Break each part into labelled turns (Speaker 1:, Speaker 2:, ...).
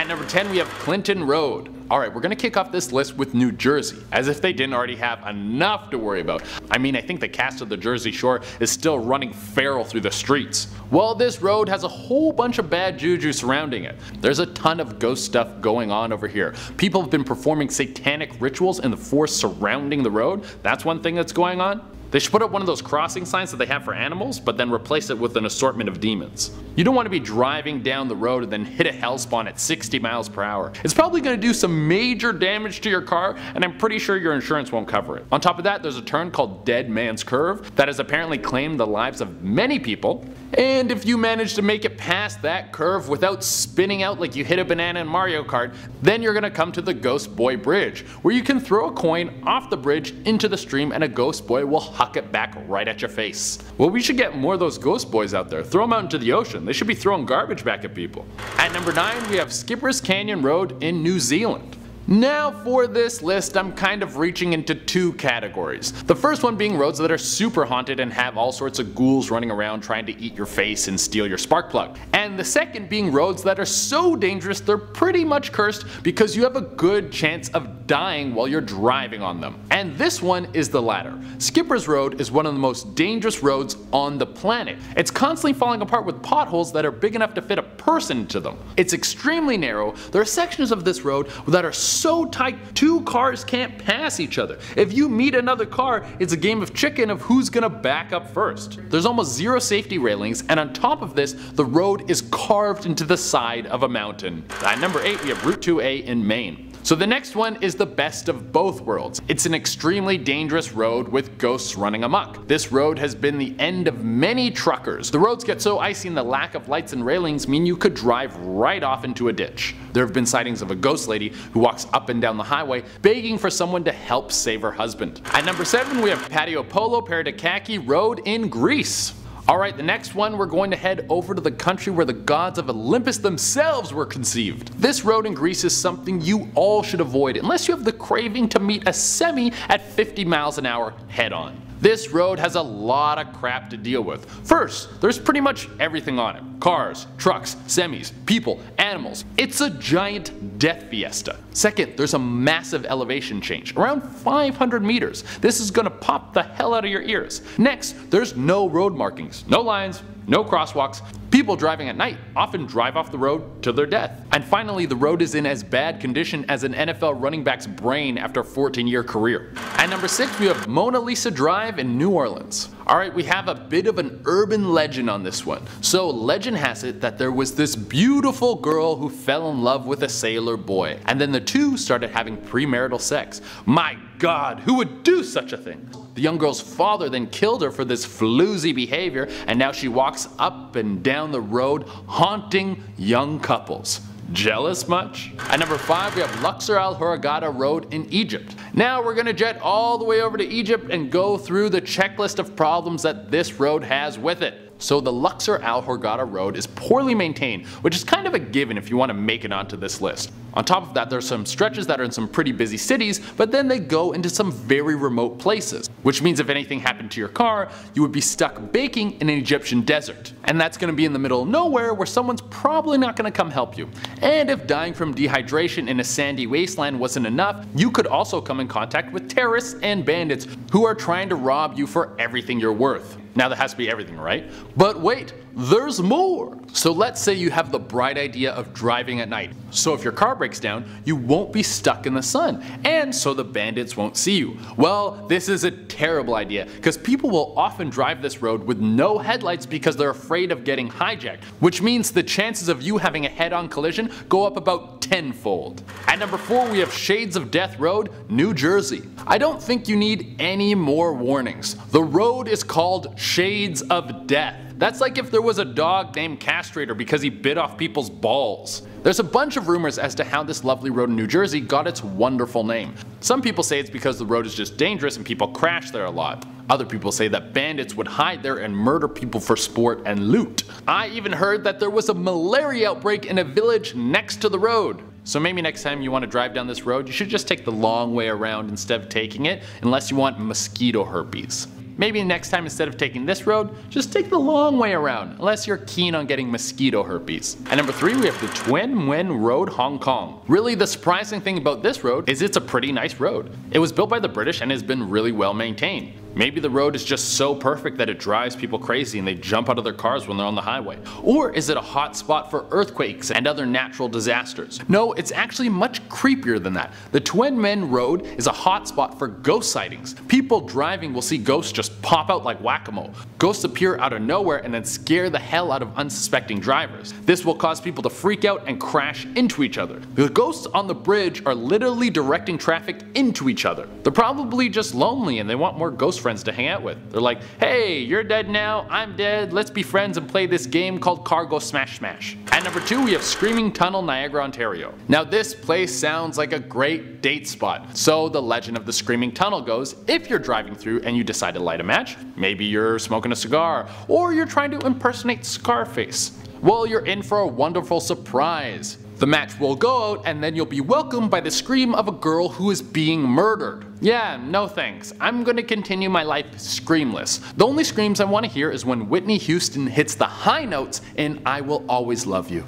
Speaker 1: At number 10 we have Clinton Road. Alright, we're gonna kick off this list with New Jersey, as if they didn't already have enough to worry about. I mean, I think the cast of the Jersey Shore is still running feral through the streets. Well, this road has a whole bunch of bad juju surrounding it. There's a ton of ghost stuff going on over here. People have been performing satanic rituals in the forest surrounding the road. That's one thing that's going on. They should put up one of those crossing signs that they have for animals, but then replace it with an assortment of demons. You don't want to be driving down the road and then hit a hellspawn at 60 miles per hour. It's probably going to do some major damage to your car, and I'm pretty sure your insurance won't cover it. On top of that, there's a turn called Dead Man's Curve that has apparently claimed the lives of many people. And if you manage to make it past that curve without spinning out like you hit a banana in Mario Kart, then you're gonna come to the Ghost Boy Bridge, where you can throw a coin off the bridge into the stream and a ghost boy will huck it back right at your face. Well, we should get more of those ghost boys out there. Throw them out into the ocean. They should be throwing garbage back at people. At number 9 we have Skipper's Canyon Road in New Zealand. Now for this list, I'm kind of reaching into two categories. The first one being roads that are super haunted and have all sorts of ghouls running around trying to eat your face and steal your spark plug. And the second being roads that are so dangerous they're pretty much cursed because you have a good chance of dying while you're driving on them. And this one is the latter. Skipper's Road is one of the most dangerous roads on the planet. It's constantly falling apart with potholes that are big enough to fit a person into them. It's extremely narrow. There are sections of this road that are so tight 2 cars can't pass each other. If you meet another car, it's a game of chicken of who's gonna back up first. There's almost zero safety railings, and on top of this, the road is carved into the side of a mountain. At number 8 we have Route 2A in Maine. So the next one is the best of both worlds. It's an extremely dangerous road with ghosts running amok. This road has been the end of many truckers. The roads get so icy and the lack of lights and railings mean you could drive right off into a ditch. There have been sightings of a ghost lady who walks up and down the highway begging for someone to help save her husband. At number 7 we have Patio Polo Paradakaki Road in Greece. Alright, the next one we're going to head over to the country where the gods of Olympus themselves were conceived. This road in Greece is something you all should avoid unless you have the craving to meet a semi at 50 miles an hour head on. This road has a lot of crap to deal with. First, there's pretty much everything on it. Cars, trucks, semis, people, animals. It's a giant death fiesta. Second, there's a massive elevation change, around 500 meters. This is gonna pop the hell out of your ears. Next, there's no road markings, no lines, no crosswalks. People driving at night often drive off the road to their death. And finally, the road is in as bad condition as an NFL running back's brain after a 14-year career. At number 6 we have Mona Lisa Drive in New Orleans. Alright, we have a bit of an urban legend on this one. So legend has it that there was this beautiful girl who fell in love with a sailor boy, and then the two started having premarital sex. My God, who would do such a thing? The young girl's father then killed her for this floozy behavior, and now she walks up and down the road haunting young couples. Jealous much? At number 5 we have Luxor Al Hurghada Road in Egypt. Now we're gonna jet all the way over to Egypt and go through the checklist of problems that this road has with it. So the Luxor Al Hurghada Road is poorly maintained, which is kind of a given if you want to make it onto this list. On top of that, there's some stretches that are in some pretty busy cities, but then they go into some very remote places. Which means if anything happened to your car, you would be stuck baking in an Egyptian desert. And that's going to be in the middle of nowhere where someone's probably not going to come help you. And if dying from dehydration in a sandy wasteland wasn't enough, you could also come in contact with terrorists and bandits who are trying to rob you for everything you're worth. Now that has to be everything, right? But wait, there's more! So let's say you have the bright idea of driving at night. So if your car breaks down, you won't be stuck in the sun, and so the bandits won't see you. Well, this is a terrible idea, because people will often drive this road with no headlights because they're afraid of getting hijacked, which means the chances of you having a head-on collision go up about tenfold. At number 4 we have Shades of Death Road, New Jersey. I don't think you need any more warnings. The road is called Shades of Death. That's like if there was a dog named Castrator because he bit off people's balls. There's a bunch of rumors as to how this lovely road in New Jersey got its wonderful name. Some people say it's because the road is just dangerous and people crash there a lot. Other people say that bandits would hide there and murder people for sport and loot. I even heard that there was a malaria outbreak in a village next to the road. So maybe next time you want to drive down this road, you should just take the long way around instead of taking it, unless you want mosquito herpes. maybe next time instead of taking this road, just take the long way around, unless you're keen on getting mosquito herpes. At number 3 we have the Tuen Road, Hong Kong. Really the surprising thing about this road is it's a pretty nice road. It was built by the British and has been really well maintained. Maybe the road is just so perfect that it drives people crazy and they jump out of their cars when they're on the highway. Or is it a hot spot for earthquakes and other natural disasters? No, it's actually much creepier than that. The Tuen Road is a hot spot for ghost sightings. People driving will see ghosts just pop out like whack-a-mole. Ghosts appear out of nowhere and then scare the hell out of unsuspecting drivers. This will cause people to freak out and crash into each other. The ghosts on the bridge are literally directing traffic into each other. They're probably just lonely and they want more ghost friends to hang out with. They're like, hey, you're dead now, I'm dead, let's be friends and play this game called Cargo Smash Smash. At number 2 we have Screaming Tunnel, Niagara, Ontario. Now this place sounds like a great date spot. So the legend of the Screaming Tunnel goes, if you're driving through and you decide to light a match, maybe you're smoking a cigar, or you're trying to impersonate Scarface, well, you're in for a wonderful surprise. The match will go out and then you'll be welcomed by the scream of a girl who is being murdered. Yeah, no thanks. I'm gonna continue my life screamless. The only screams I want to hear is when Whitney Houston hits the high notes in I Will Always Love You.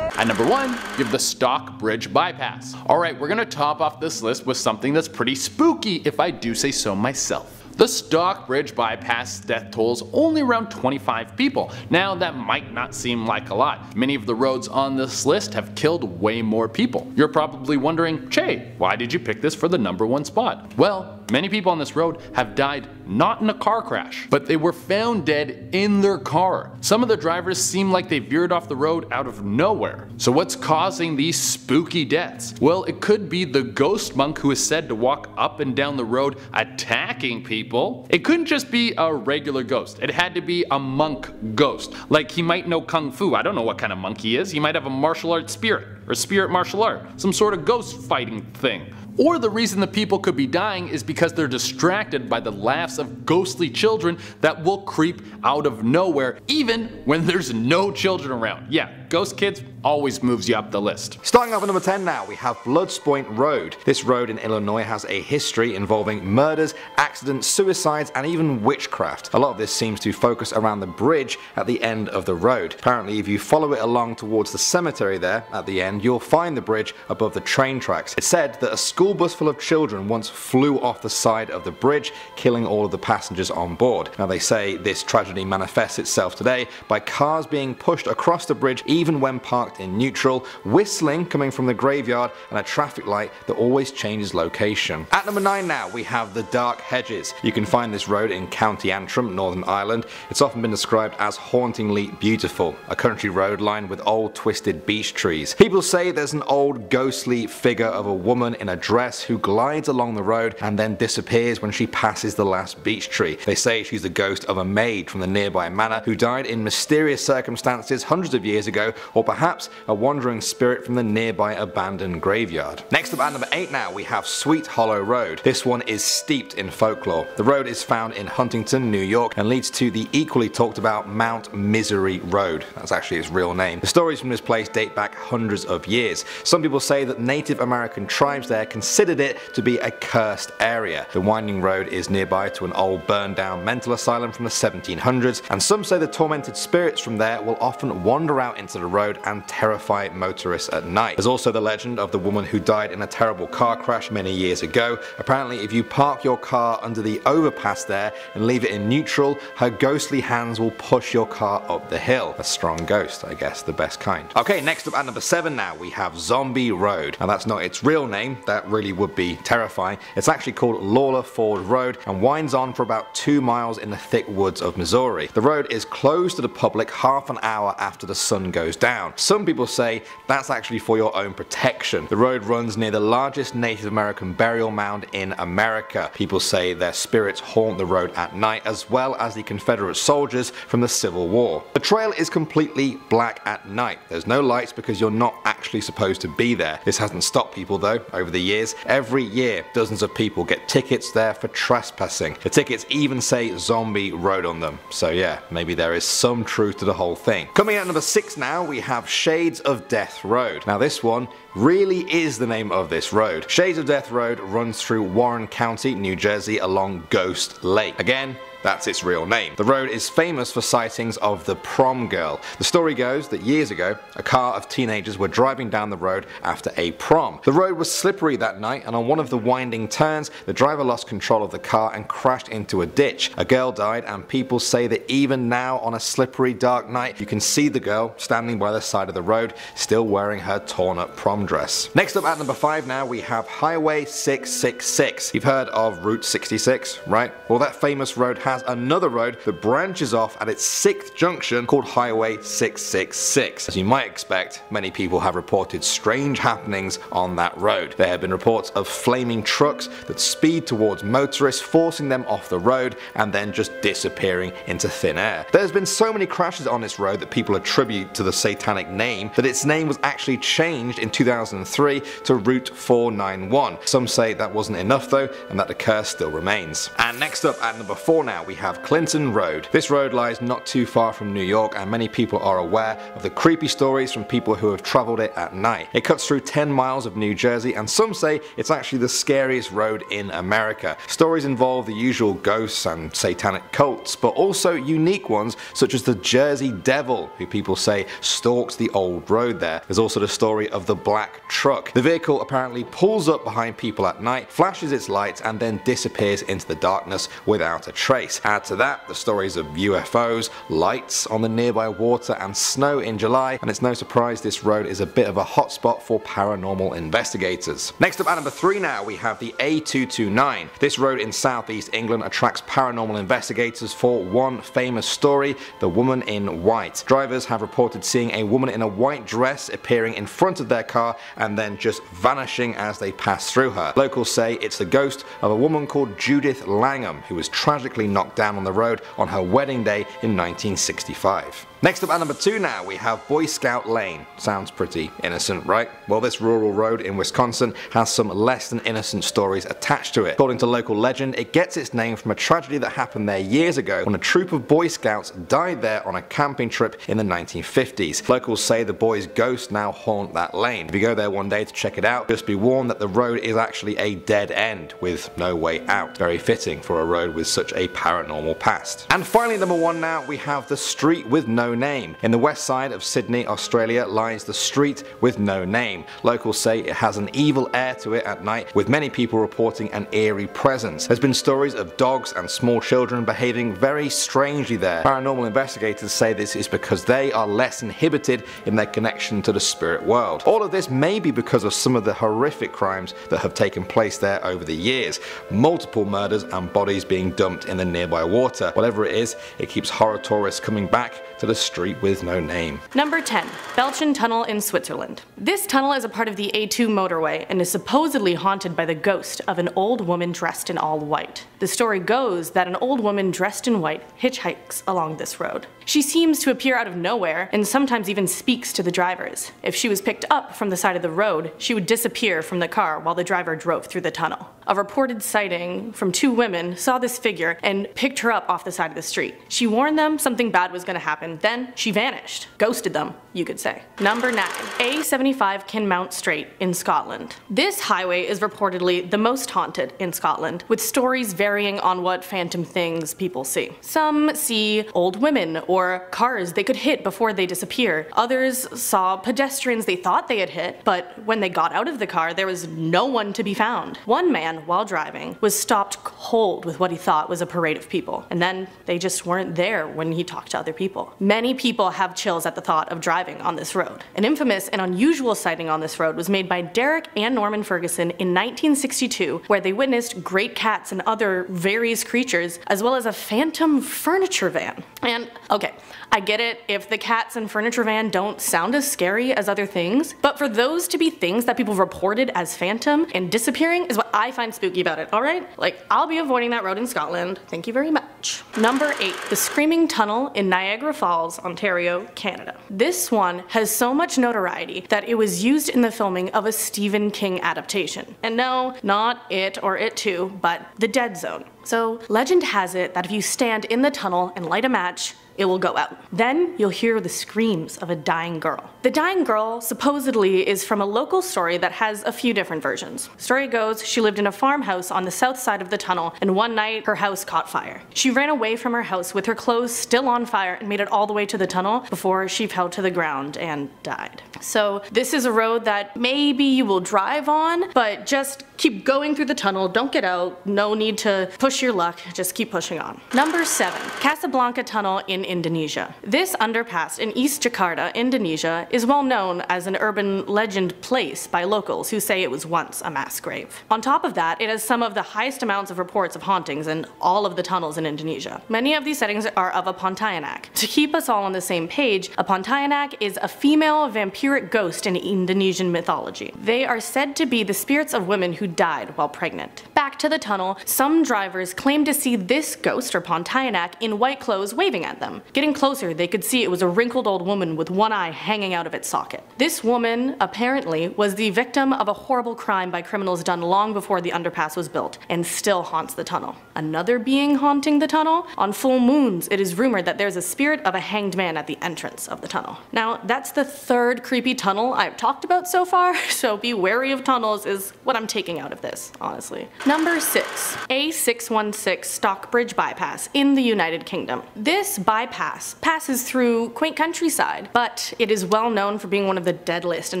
Speaker 1: At number 1, you have the Stockbridge Bypass. Alright, we're gonna top off this list with something that's pretty spooky if I do say so myself. The Stockbridge Bypass death tolls only around 25 people. Now that might not seem like a lot. Many of the roads on this list have killed way more people. You're probably wondering, Che, why did you pick this for the number 1 spot? Well, many people on this road have died not in a car crash, but they were found dead in their car. Some of the drivers seem like they veered off the road out of nowhere. So what's causing these spooky deaths? Well, it could be the ghost monk who is said to walk up and down the road attacking people. It couldn't just be a regular ghost. It had to be a monk ghost. Like he might know kung fu. I don't know what kind of monk he is. He might have a martial arts spirit, or spirit martial art, some sort of ghost fighting thing. Or the reason the people could be dying is because they're distracted by the laughs of ghostly children that will creep out of nowhere even when there's no children around. Yeah, ghost kids always moves you up the list.
Speaker 2: Starting off at number 10 now, we have Bloodspoint Road. This road in Illinois has a history involving murders, accidents, suicides, and even witchcraft. A lot of this seems to focus around the bridge at the end of the road. Apparently, if you follow it along towards the cemetery there at the end, you'll find the bridge above the train tracks. It's said that a school bus full of children once flew off the side of the bridge, killing all of the passengers on board. Now they say this tragedy manifests itself today by cars being pushed across the bridge even when parked in neutral, whistling coming from the graveyard, and a traffic light that always changes location. At number 9 now, we have the Dark Hedges. You can find this road in County Antrim, Northern Ireland. It's often been described as hauntingly beautiful, a country road lined with old twisted beech trees. People say there's an old ghostly figure of a woman in a dress who glides along the road and then disappears when she passes the last beech tree. They say she's the ghost of a maid from the nearby manor who died in mysterious circumstances hundreds of years ago, or perhaps a wandering spirit from the nearby abandoned graveyard. Next up at number 8 now, we have Sweet Hollow Road. This one is steeped in folklore. The road is found in Huntington, New York, and leads to the equally talked about Mount Misery Road. That's actually its real name. The stories from this place date back hundreds of years. Some people say that Native American tribes there considered it to be a cursed area. The winding road is nearby to an old burned down mental asylum from the 1700s, and some say the tormented spirits from there will often wander out into the road and terrify motorists at night. There's also the legend of the woman who died in a terrible car crash many years ago. Apparently if you park your car under the overpass there and leave it in neutral, her ghostly hands will push your car up the hill. A strong ghost, I guess, the best kind. Okay, next up at number 7 now, we have Zombie Road. Now that's not its real name, that really would be terrifying. It's actually called Lawler Ford Road and winds on for about 2 miles in the thick woods of Missouri. The road is closed to the public half an hour after the sun goes down. Some people say that's actually for your own protection. The road runs near the largest Native American burial mound in America. People say their spirits haunt the road at night, as well as the Confederate soldiers from the Civil War. The trail is completely black at night. There's no lights because you're not actually supposed to be there. This hasn't stopped people though over the years. Every year dozens of people get tickets there for trespassing. The tickets even say Zombie Road on them. So yeah, maybe there is some truth to the whole thing. Coming at number 6 now, now we have Shades of Death Road. Now this one really is the name of this road. Shades of Death Road runs through Warren County, New Jersey along Ghost Lake. Again, that's its real name. The road is famous for sightings of the prom girl. The story goes that years ago, a car of teenagers were driving down the road after a prom. The road was slippery that night, and on one of the winding turns, the driver lost control of the car and crashed into a ditch. A girl died, and people say that even now on a slippery dark night, you can see the girl standing by the side of the road, still wearing her torn up prom dress. Next up at number 5 now, we have Highway 666. You've heard of Route 66, right? Well, that famous road has another road that branches off at its 6th junction called Highway 666. As you might expect, many people have reported strange happenings on that road. There have been reports of flaming trucks that speed towards motorists, forcing them off the road and then just disappearing into thin air. There's been so many crashes on this road that people attribute to the satanic name that its name was actually changed in 2003 to Route 491. Some say that wasn't enough though, and that the curse still remains. And next up at number 4 now, we have Clinton Road. This road lies not too far from New York, and many people are aware of the creepy stories from people who have travelled it at night. It cuts through 10 miles of New Jersey, and some say it's actually the scariest road in America. Stories involve the usual ghosts and satanic cults, but also unique ones such as the Jersey Devil, who people say stalks the old road there. There's also the story of the black truck. The vehicle apparently pulls up behind people at night, flashes its lights, and then disappears into the darkness without a trace. Add to that the stories of UFOs, lights on the nearby water, and snow in July, and it's no surprise this road is a bit of a hotspot for paranormal investigators. Next up at number 3 now, we have the A229. This road in southeast England attracts paranormal investigators for one famous story, the woman in white. Drivers have reported seeing a woman in a white dress appearing in front of their car and then just vanishing as they pass through her. Locals say it's the ghost of a woman called Judith Langham, who was tragically knocked down on the road on her wedding day in 1965. Next up at number 2 now, we have Boy Scout Lane. Sounds pretty innocent, right? Well, this rural road in Wisconsin has some less than innocent stories attached to it. According to local legend, it gets its name from a tragedy that happened there years ago when a troop of Boy Scouts died there on a camping trip in the 1950s. Locals say the boys' ghosts now haunt that lane. If you go there one day to check it out, just be warned that the road is actually a dead end with no way out. Very fitting for a road with such a paranormal past. And finally, number 1 now, we have the street with no name. In the west side of Sydney, Australia lies the street with no name. Locals say it has an evil air to it at night, with many people reporting an eerie presence. There's been stories of dogs and small children behaving very strangely there. Paranormal investigators say this is because they are less inhibited in their connection to the spirit world. All of this may be because of some of the horrific crimes that have taken place there over the years. Multiple murders and bodies being dumped in the nearby water. Whatever it is, it keeps horror tourists coming back to the street with no name.
Speaker 3: Number 10. Belchen Tunnel in Switzerland. This tunnel is a part of the A2 motorway and is supposedly haunted by the ghost of an old woman dressed in all white. The story goes that an old woman dressed in white hitchhikes along this road. She seems to appear out of nowhere and sometimes even speaks to the drivers. If she was picked up from the side of the road, she would disappear from the car while the driver drove through the tunnel. A reported sighting from 2 women saw this figure and picked her up off the side of the street. She warned them something bad was going to happen, then she vanished. Ghosted them, you could say. Number 9. A75 Kinmount Strait in Scotland. This highway is reportedly the most haunted in Scotland, with stories varying on what phantom things people see. Some see old women or cars they could hit before they disappear. Others saw pedestrians they thought they had hit, but when they got out of the car there was no one to be found. One man, while driving, was stopped cold with what he thought was a parade of people, and then they just weren't there when he talked to other people. Many people have chills at the thought of driving on this road. An infamous and unusual sighting on this road was made by Derek and Norman Ferguson in 1962, where they witnessed great cats and other various creatures, as well as a phantom furniture van. And okay, I get it if the cats and furniture van don't sound as scary as other things, but for those to be things that people reported as phantom and disappearing is what I find spooky about it, alright? Like, I'll be avoiding that road in Scotland. Thank you very much. Number 8. The Screaming Tunnel in Niagara Falls, Ontario, Canada. This one has so much notoriety that it was used in the filming of a Stephen King adaptation. And no, not It or It Too, but The Dead Zone. So, legend has it that if you stand in the tunnel and light a match, it will go out. Then you'll hear the screams of a dying girl. The dying girl supposedly is from a local story that has a few different versions. Story goes, she lived in a farmhouse on the south side of the tunnel, and one night her house caught fire. She ran away from her house with her clothes still on fire and made it all the way to the tunnel before she fell to the ground and died. So this is a road that maybe you will drive on, but just keep going through the tunnel, don't get out, no need to push your luck, just keep pushing on. Number 7. Casablanca Tunnel in Indonesia. This underpass in East Jakarta, Indonesia, is well known as an urban legend place by locals who say it was once a mass grave. On top of that, it has some of the highest amounts of reports of hauntings in all of the tunnels in Indonesia. Many of these sightings are of a Pontianak. To keep us all on the same page, a Pontianak is a female vampiric ghost in Indonesian mythology. They are said to be the spirits of women who died while pregnant. Back to the tunnel, some drivers claim to see this ghost or Pontianak in white clothes waving at them. Getting closer, they could see it was a wrinkled old woman with one eye hanging out of its socket. This woman, apparently, was the victim of a horrible crime by criminals done long before the underpass was built, and still haunts the tunnel. Another being haunting the tunnel? On full moons, it is rumored that there's a spirit of a hanged man at the entrance of the tunnel. Now, that's the 3rd creepy tunnel I've talked about so far, so be wary of tunnels is what I'm taking out of this, honestly. Number 6. A616 Stockbridge Bypass in the United Kingdom. This bypass passes through quaint countryside, but it is well known for being one of the deadliest and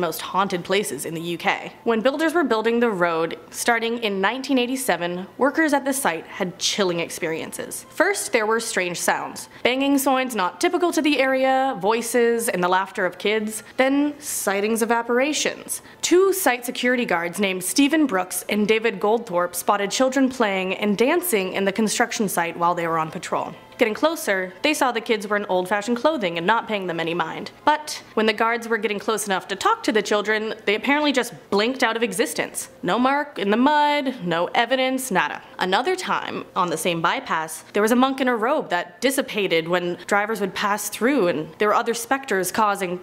Speaker 3: most haunted places in the UK. When builders were building the road, starting in 1987, workers at the site had chilling experiences. First, there were strange sounds. Banging sounds not typical to the area, voices, and the laughter of kids. Then, sightings of apparitions. 2 site security guards named Stephen Brooks and David Goldthorpe spotted children playing and dancing in the construction site while they were on patrol. Getting closer, they saw the kids were in old-fashioned clothing and not paying them any mind. But when the guards were getting close enough to talk to the children, they apparently just blinked out of existence. No mark in the mud, no evidence, nada. Another time, on the same bypass, there was a monk in a robe that dissipated when drivers would pass through, and there were other specters causing,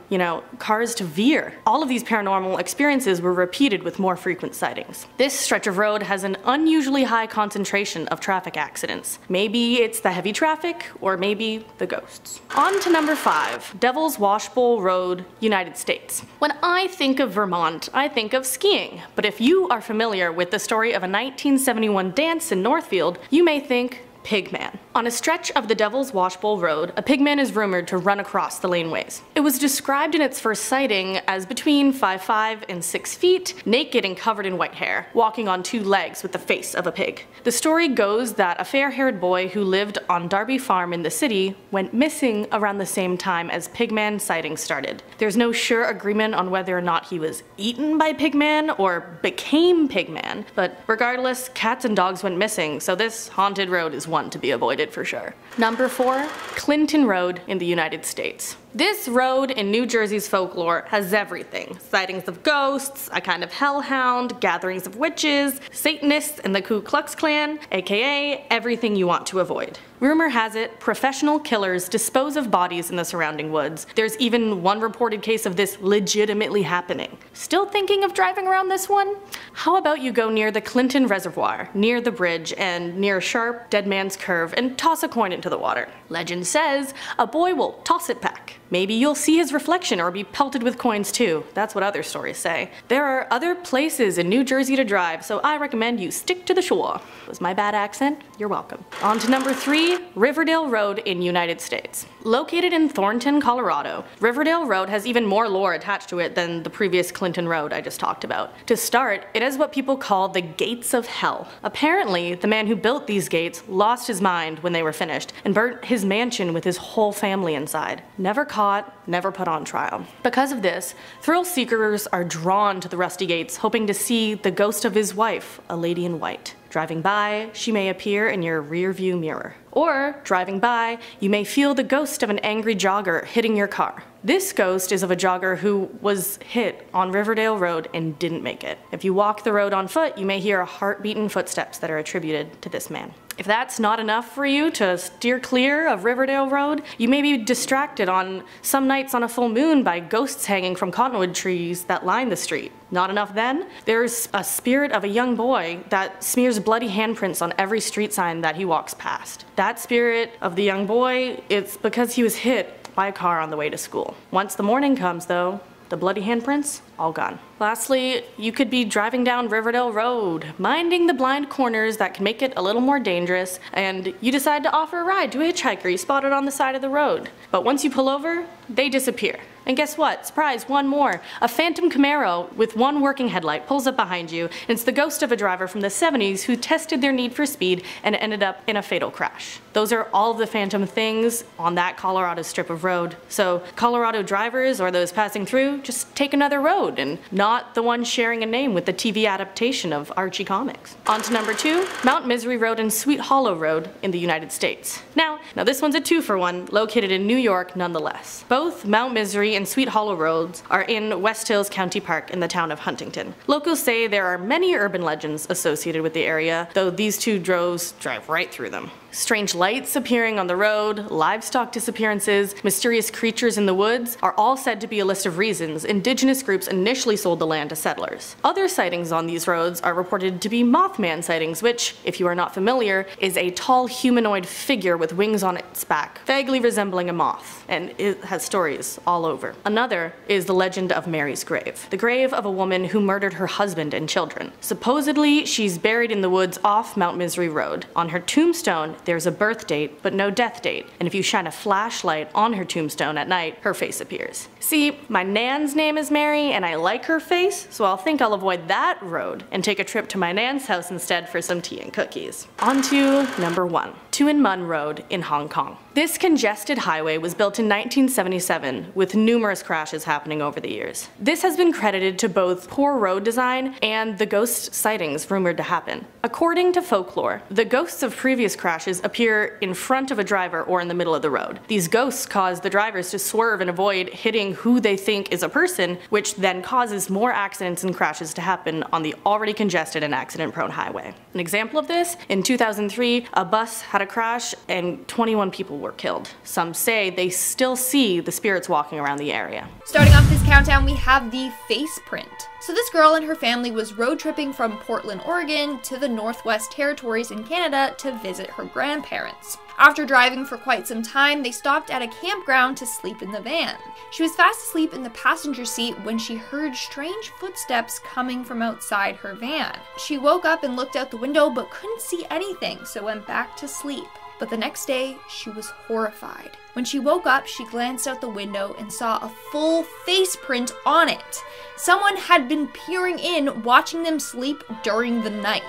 Speaker 3: cars to veer. All of these paranormal experiences were repeated with more frequent sightings. This stretch of road has an unusually high concentration of traffic accidents. Maybe it's the heavy traffic, or maybe the ghosts. On to number 5, Devil's Washbowl Road, United States. When I think of Vermont, I think of skiing, but if you are familiar with the story of a 1971 dance in Northfield, you may think Pigman. On a stretch of the Devil's Washbowl Road, a pigman is rumored to run across the laneways. It was described in its first sighting as between 5'5" and 6 feet, naked and covered in white hair, walking on 2 legs with the face of a pig. The story goes that a fair-haired boy who lived on Darby Farm in the city went missing around the same time as Pigman sightings started. There's no sure agreement on whether or not he was eaten by Pigman or became Pigman, but regardless, cats and dogs went missing, so this haunted road is one to be avoided for sure. Number 4, Clinton Road in the United States. This road in New Jersey's folklore has everything. Sightings of ghosts, a kind of hellhound, gatherings of witches, Satanists, and the Ku Klux Klan, aka everything you want to avoid. Rumor has it, professional killers dispose of bodies in the surrounding woods. There's even one reported case of this legitimately happening. Still thinking of driving around this one? How about you go near the Clinton Reservoir, near the bridge, and near a sharp Dead Man's Curve, and toss a coin into the water. Legend says a boy will toss it back. Maybe you'll see his reflection or be pelted with coins too. That's what other stories say. There are other places in New Jersey to drive, so I recommend you stick to the shore. Was my bad accent? You're welcome. On to number 3, Riverdale Road in United States. Located in Thornton, Colorado, Riverdale Road has even more lore attached to it than the previous Clinton Road I just talked about. To start, it has what people call the Gates of Hell. Apparently, the man who built these gates lost his mind when they were finished and burnt his mansion with his whole family inside. Never caught, never put on trial. Because of this, thrill seekers are drawn to the rusty gates, hoping to see the ghost of his wife, a lady in white. Driving by, she may appear in your rearview mirror. Or, driving by, you may feel the ghost of an angry jogger hitting your car. This ghost is of a jogger who was hit on Riverdale Road and didn't make it. If you walk the road on foot, you may hear heart-beating footsteps that are attributed to this man. If that's not enough for you to steer clear of Riverdale Road, you may be distracted on some nights on a full moon by ghosts hanging from cottonwood trees that line the street. Not enough then? There's a spirit of a young boy that smears bloody handprints on every street sign that he walks past. That spirit of the young boy, it's because he was hit by a car on the way to school. Once the morning comes though, the bloody handprints, all gone. Lastly, you could be driving down Riverdale Road, minding the blind corners that can make it a little more dangerous, and you decide to offer a ride to a hitchhiker you spotted on the side of the road. But once you pull over, they disappear. And guess what? Surprise, one more. A phantom Camaro with one working headlight pulls up behind you, and it's the ghost of a driver from the 70s who tested their need for speed and ended up in a fatal crash. Those are all of the phantom things on that Colorado strip of road. So Colorado drivers or those passing through, just take another road and not the one sharing a name with the TV adaptation of Archie comics. On to number 2, Mount Misery Road and Sweet Hollow Road in the United States. Now this one's a 2-for-1, located in New York nonetheless. Both Mount Misery and Sweet Hollow roads are in West Hills County Park in the town of Huntington. Locals say there are many urban legends associated with the area, though these two droves drive right through them. Strange lights appearing on the road, livestock disappearances, mysterious creatures in the woods are all said to be a list of reasons indigenous groups initially sold the land to settlers. Other sightings on these roads are reported to be Mothman sightings, which, if you are not familiar, is a tall humanoid figure with wings on its back, vaguely resembling a moth, and it has stories all over. Another is the legend of Mary's grave, the grave of a woman who murdered her husband and children. Supposedly, she's buried in the woods off Mount Misery Road. On her tombstone, there's a birth date, but no death date, and if you shine a flashlight on her tombstone at night, her face appears. See, my nan's name is Mary, and I like her face, so I'll think I'll avoid that road and take a trip to my nan's house instead for some tea and cookies. On to number 1, Tuen Road in Hong Kong. This congested highway was built in 1977, with numerous crashes happening over the years. This has been credited to both poor road design and the ghost sightings rumored to happen. According to folklore, the ghosts of previous crashes appear in front of a driver or in the middle of the road. These ghosts cause the drivers to swerve and avoid hitting who they think is a person, which then causes more accidents and crashes to happen on the already congested and accident-prone highway. An example of this, in 2003, a bus had a crash and 21 people were killed. Some say they still see the spirits walking around the area.
Speaker 4: Starting off this countdown, we have the face print. So this girl and her family was road tripping from Portland, Oregon to the Northwest Territories in Canada to visit her grandparents. After driving for quite some time, they stopped at a campground to sleep in the van. She was fast asleep in the passenger seat when she heard strange footsteps coming from outside her van. She woke up and looked out the window but couldn't see anything, so went back to sleep. But the next day, she was horrified. When she woke up, she glanced out the window and saw a full face print on it. Someone had been peering in, watching them sleep during the night.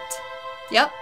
Speaker 4: Yep,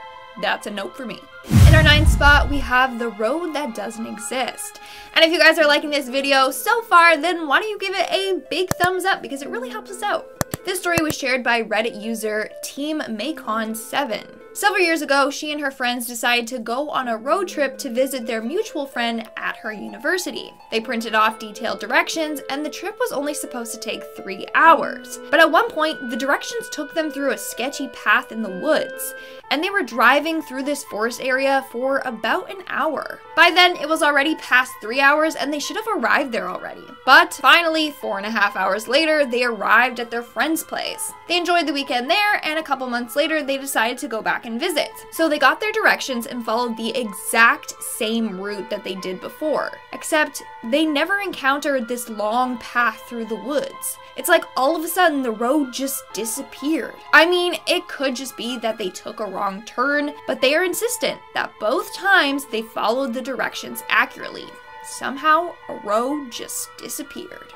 Speaker 4: that's a note for me. In our 9th spot, we have the road that doesn't exist. And if you guys are liking this video so far, then why don't you give it a big thumbs up, because it really helps us out. This story was shared by Reddit user TeamMacon7. Several years ago, she and her friends decided to go on a road trip to visit their mutual friend at her university. They printed off detailed directions, and the trip was only supposed to take 3 hours. But at one point, the directions took them through a sketchy path in the woods, and they were driving through this forest area for about an hour. By then, it was already past 3 hours, and they should have arrived there already. But finally, 4.5 hours later, they arrived at their friend's place. They enjoyed the weekend there, and a couple months later, they decided to go back and visit. So they got their directions and followed the exact same route that they did before, except they never encountered this long path through the woods. It's like all of a sudden the road just disappeared. I mean, it could just be that they took a wrong turn, but they are insistent that both times they followed the directions accurately. Somehow, a road just disappeared.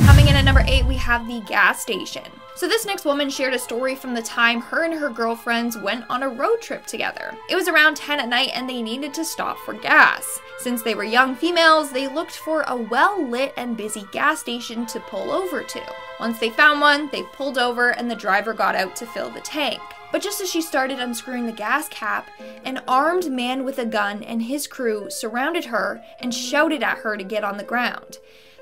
Speaker 4: Coming in at number 8, we have the gas station. So this next woman shared a story from the time her and her girlfriends went on a road trip together. It was around 10 at night and they needed to stop for gas. Since they were young females, they looked for a well-lit and busy gas station to pull over to. Once they found one, they pulled over and the driver got out to fill the tank. But just as she started unscrewing the gas cap, an armed man with a gun and his crew surrounded her and shouted at her to get on the ground.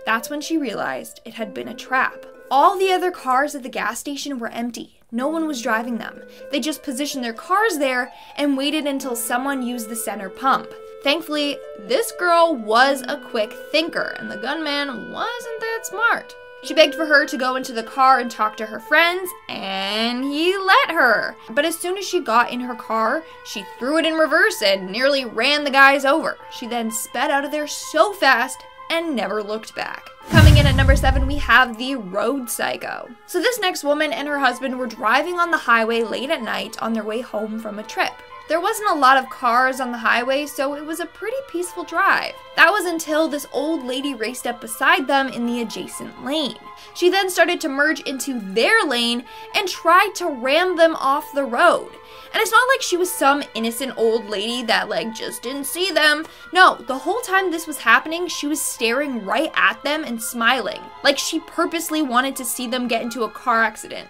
Speaker 4: That's when she realized it had been a trap. All the other cars at the gas station were empty. No one was driving them. They just positioned their cars there and waited until someone used the center pump. Thankfully, this girl was a quick thinker, and the gunman wasn't that smart. She begged for her to go into the car and talk to her friends, and he let her. But as soon as she got in her car, she threw it in reverse and nearly ran the guys over. She then sped out of there so fast and never looked back. Coming in at number 7, we have the road psycho. So this next woman and her husband were driving on the highway late at night on their way home from a trip. There wasn't a lot of cars on the highway, so it was a pretty peaceful drive. That was until this old lady raced up beside them in the adjacent lane. She then started to merge into their lane and tried to ram them off the road. And it's not like she was some innocent old lady that just didn't see them. No, the whole time this was happening, she was staring right at them and smiling, like she purposely wanted to see them get into a car accident.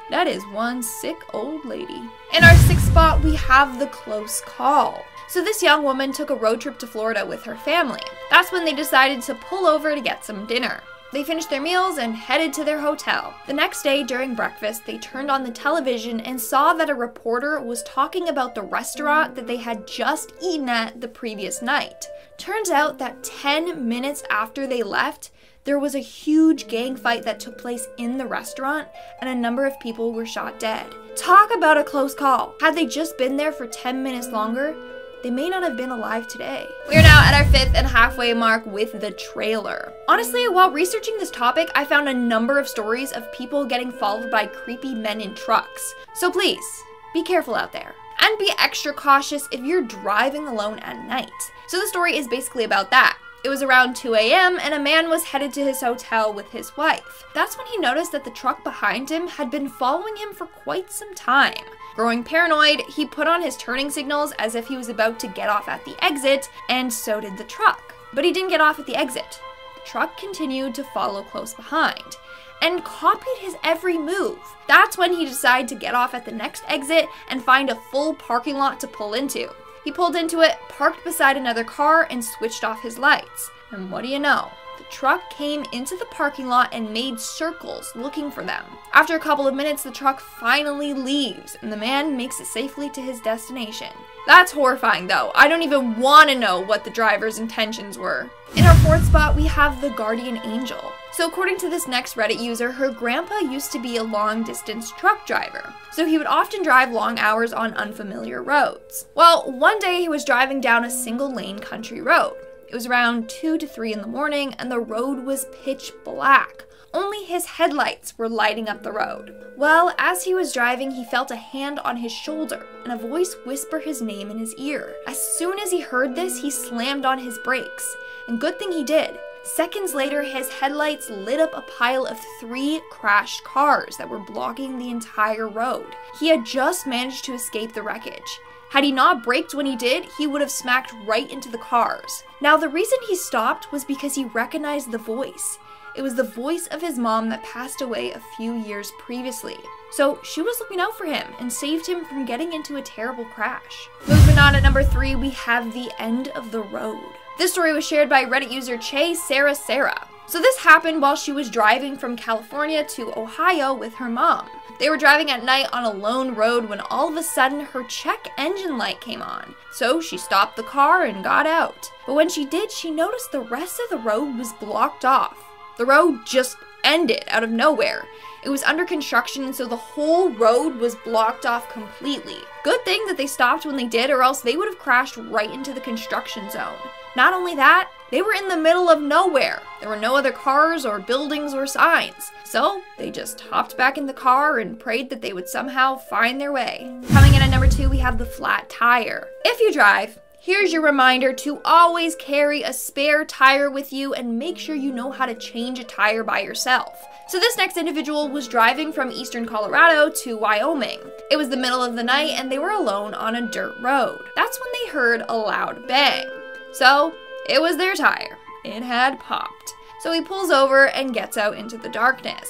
Speaker 4: That is one sick old lady. In our 6th spot, we have the close call. So this young woman took a road trip to Florida with her family. That's when they decided to pull over to get some dinner. They finished their meals and headed to their hotel. The next day during breakfast, they turned on the television and saw that a reporter was talking about the restaurant that they had just eaten at the previous night. Turns out that 10 minutes after they left, there was a huge gang fight that took place in the restaurant, and a number of people were shot dead. Talk about a close call. Had they just been there for 10 minutes longer, they may not have been alive today. We are now at our 5th and halfway mark with the trailer. Honestly, while researching this topic, I found a number of stories of people getting followed by creepy men in trucks. So please, be careful out there. And be extra cautious if you're driving alone at night. So the story is basically about that. It was around 2 a.m. and a man was headed to his hotel with his wife. That's when he noticed that the truck behind him had been following him for quite some time. Growing paranoid, he put on his turning signals as if he was about to get off at the exit, and so did the truck. But he didn't get off at the exit. The truck continued to follow close behind and copied his every move. That's when he decided to get off at the next exit and find a full parking lot to pull into. He pulled into it, parked beside another car, and switched off his lights. And what do you know? The truck came into the parking lot and made circles looking for them. After a couple of minutes, the truck finally leaves, and the man makes it safely to his destination. That's horrifying though. I don't even want to know what the driver's intentions were. In our 4th spot, we have the guardian angel. So according to this next Reddit user, her grandpa used to be a long-distance truck driver. So he would often drive long hours on unfamiliar roads. Well, one day he was driving down a single-lane country road. It was around 2 to 3 in the morning, and the road was pitch black. Only his headlights were lighting up the road. Well, as he was driving, he felt a hand on his shoulder and a voice whisper his name in his ear. As soon as he heard this, he slammed on his brakes. And good thing he did. Seconds later, his headlights lit up a pile of 3 crashed cars that were blocking the entire road. He had just managed to escape the wreckage. Had he not braked when he did, he would have smacked right into the cars. Now, the reason he stopped was because he recognized the voice. It was the voice of his mom that passed away a few years previously. So she was looking out for him and saved him from getting into a terrible crash. Moving on at number 3, we have the end of the road. This story was shared by Reddit user Che Sarah. So this happened while she was driving from California to Ohio with her mom. They were driving at night on a lone road when all of a sudden her check engine light came on. So she stopped the car and got out. But when she did, she noticed the rest of the road was blocked off. The road just ended out of nowhere. It was under construction, and so the whole road was blocked off completely. Good thing that they stopped when they did, or else they would have crashed right into the construction zone. Not only that, they were in the middle of nowhere. There were no other cars or buildings or signs. So they just hopped back in the car and prayed that they would somehow find their way. Coming in at number 2, we have the flat tire. If you drive, here's your reminder to always carry a spare tire with you and make sure you know how to change a tire by yourself. So this next individual was driving from eastern Colorado to Wyoming. It was the middle of the night and they were alone on a dirt road. That's when they heard a loud bang. So it was their tire. It had popped. So he pulls over and gets out into the darkness.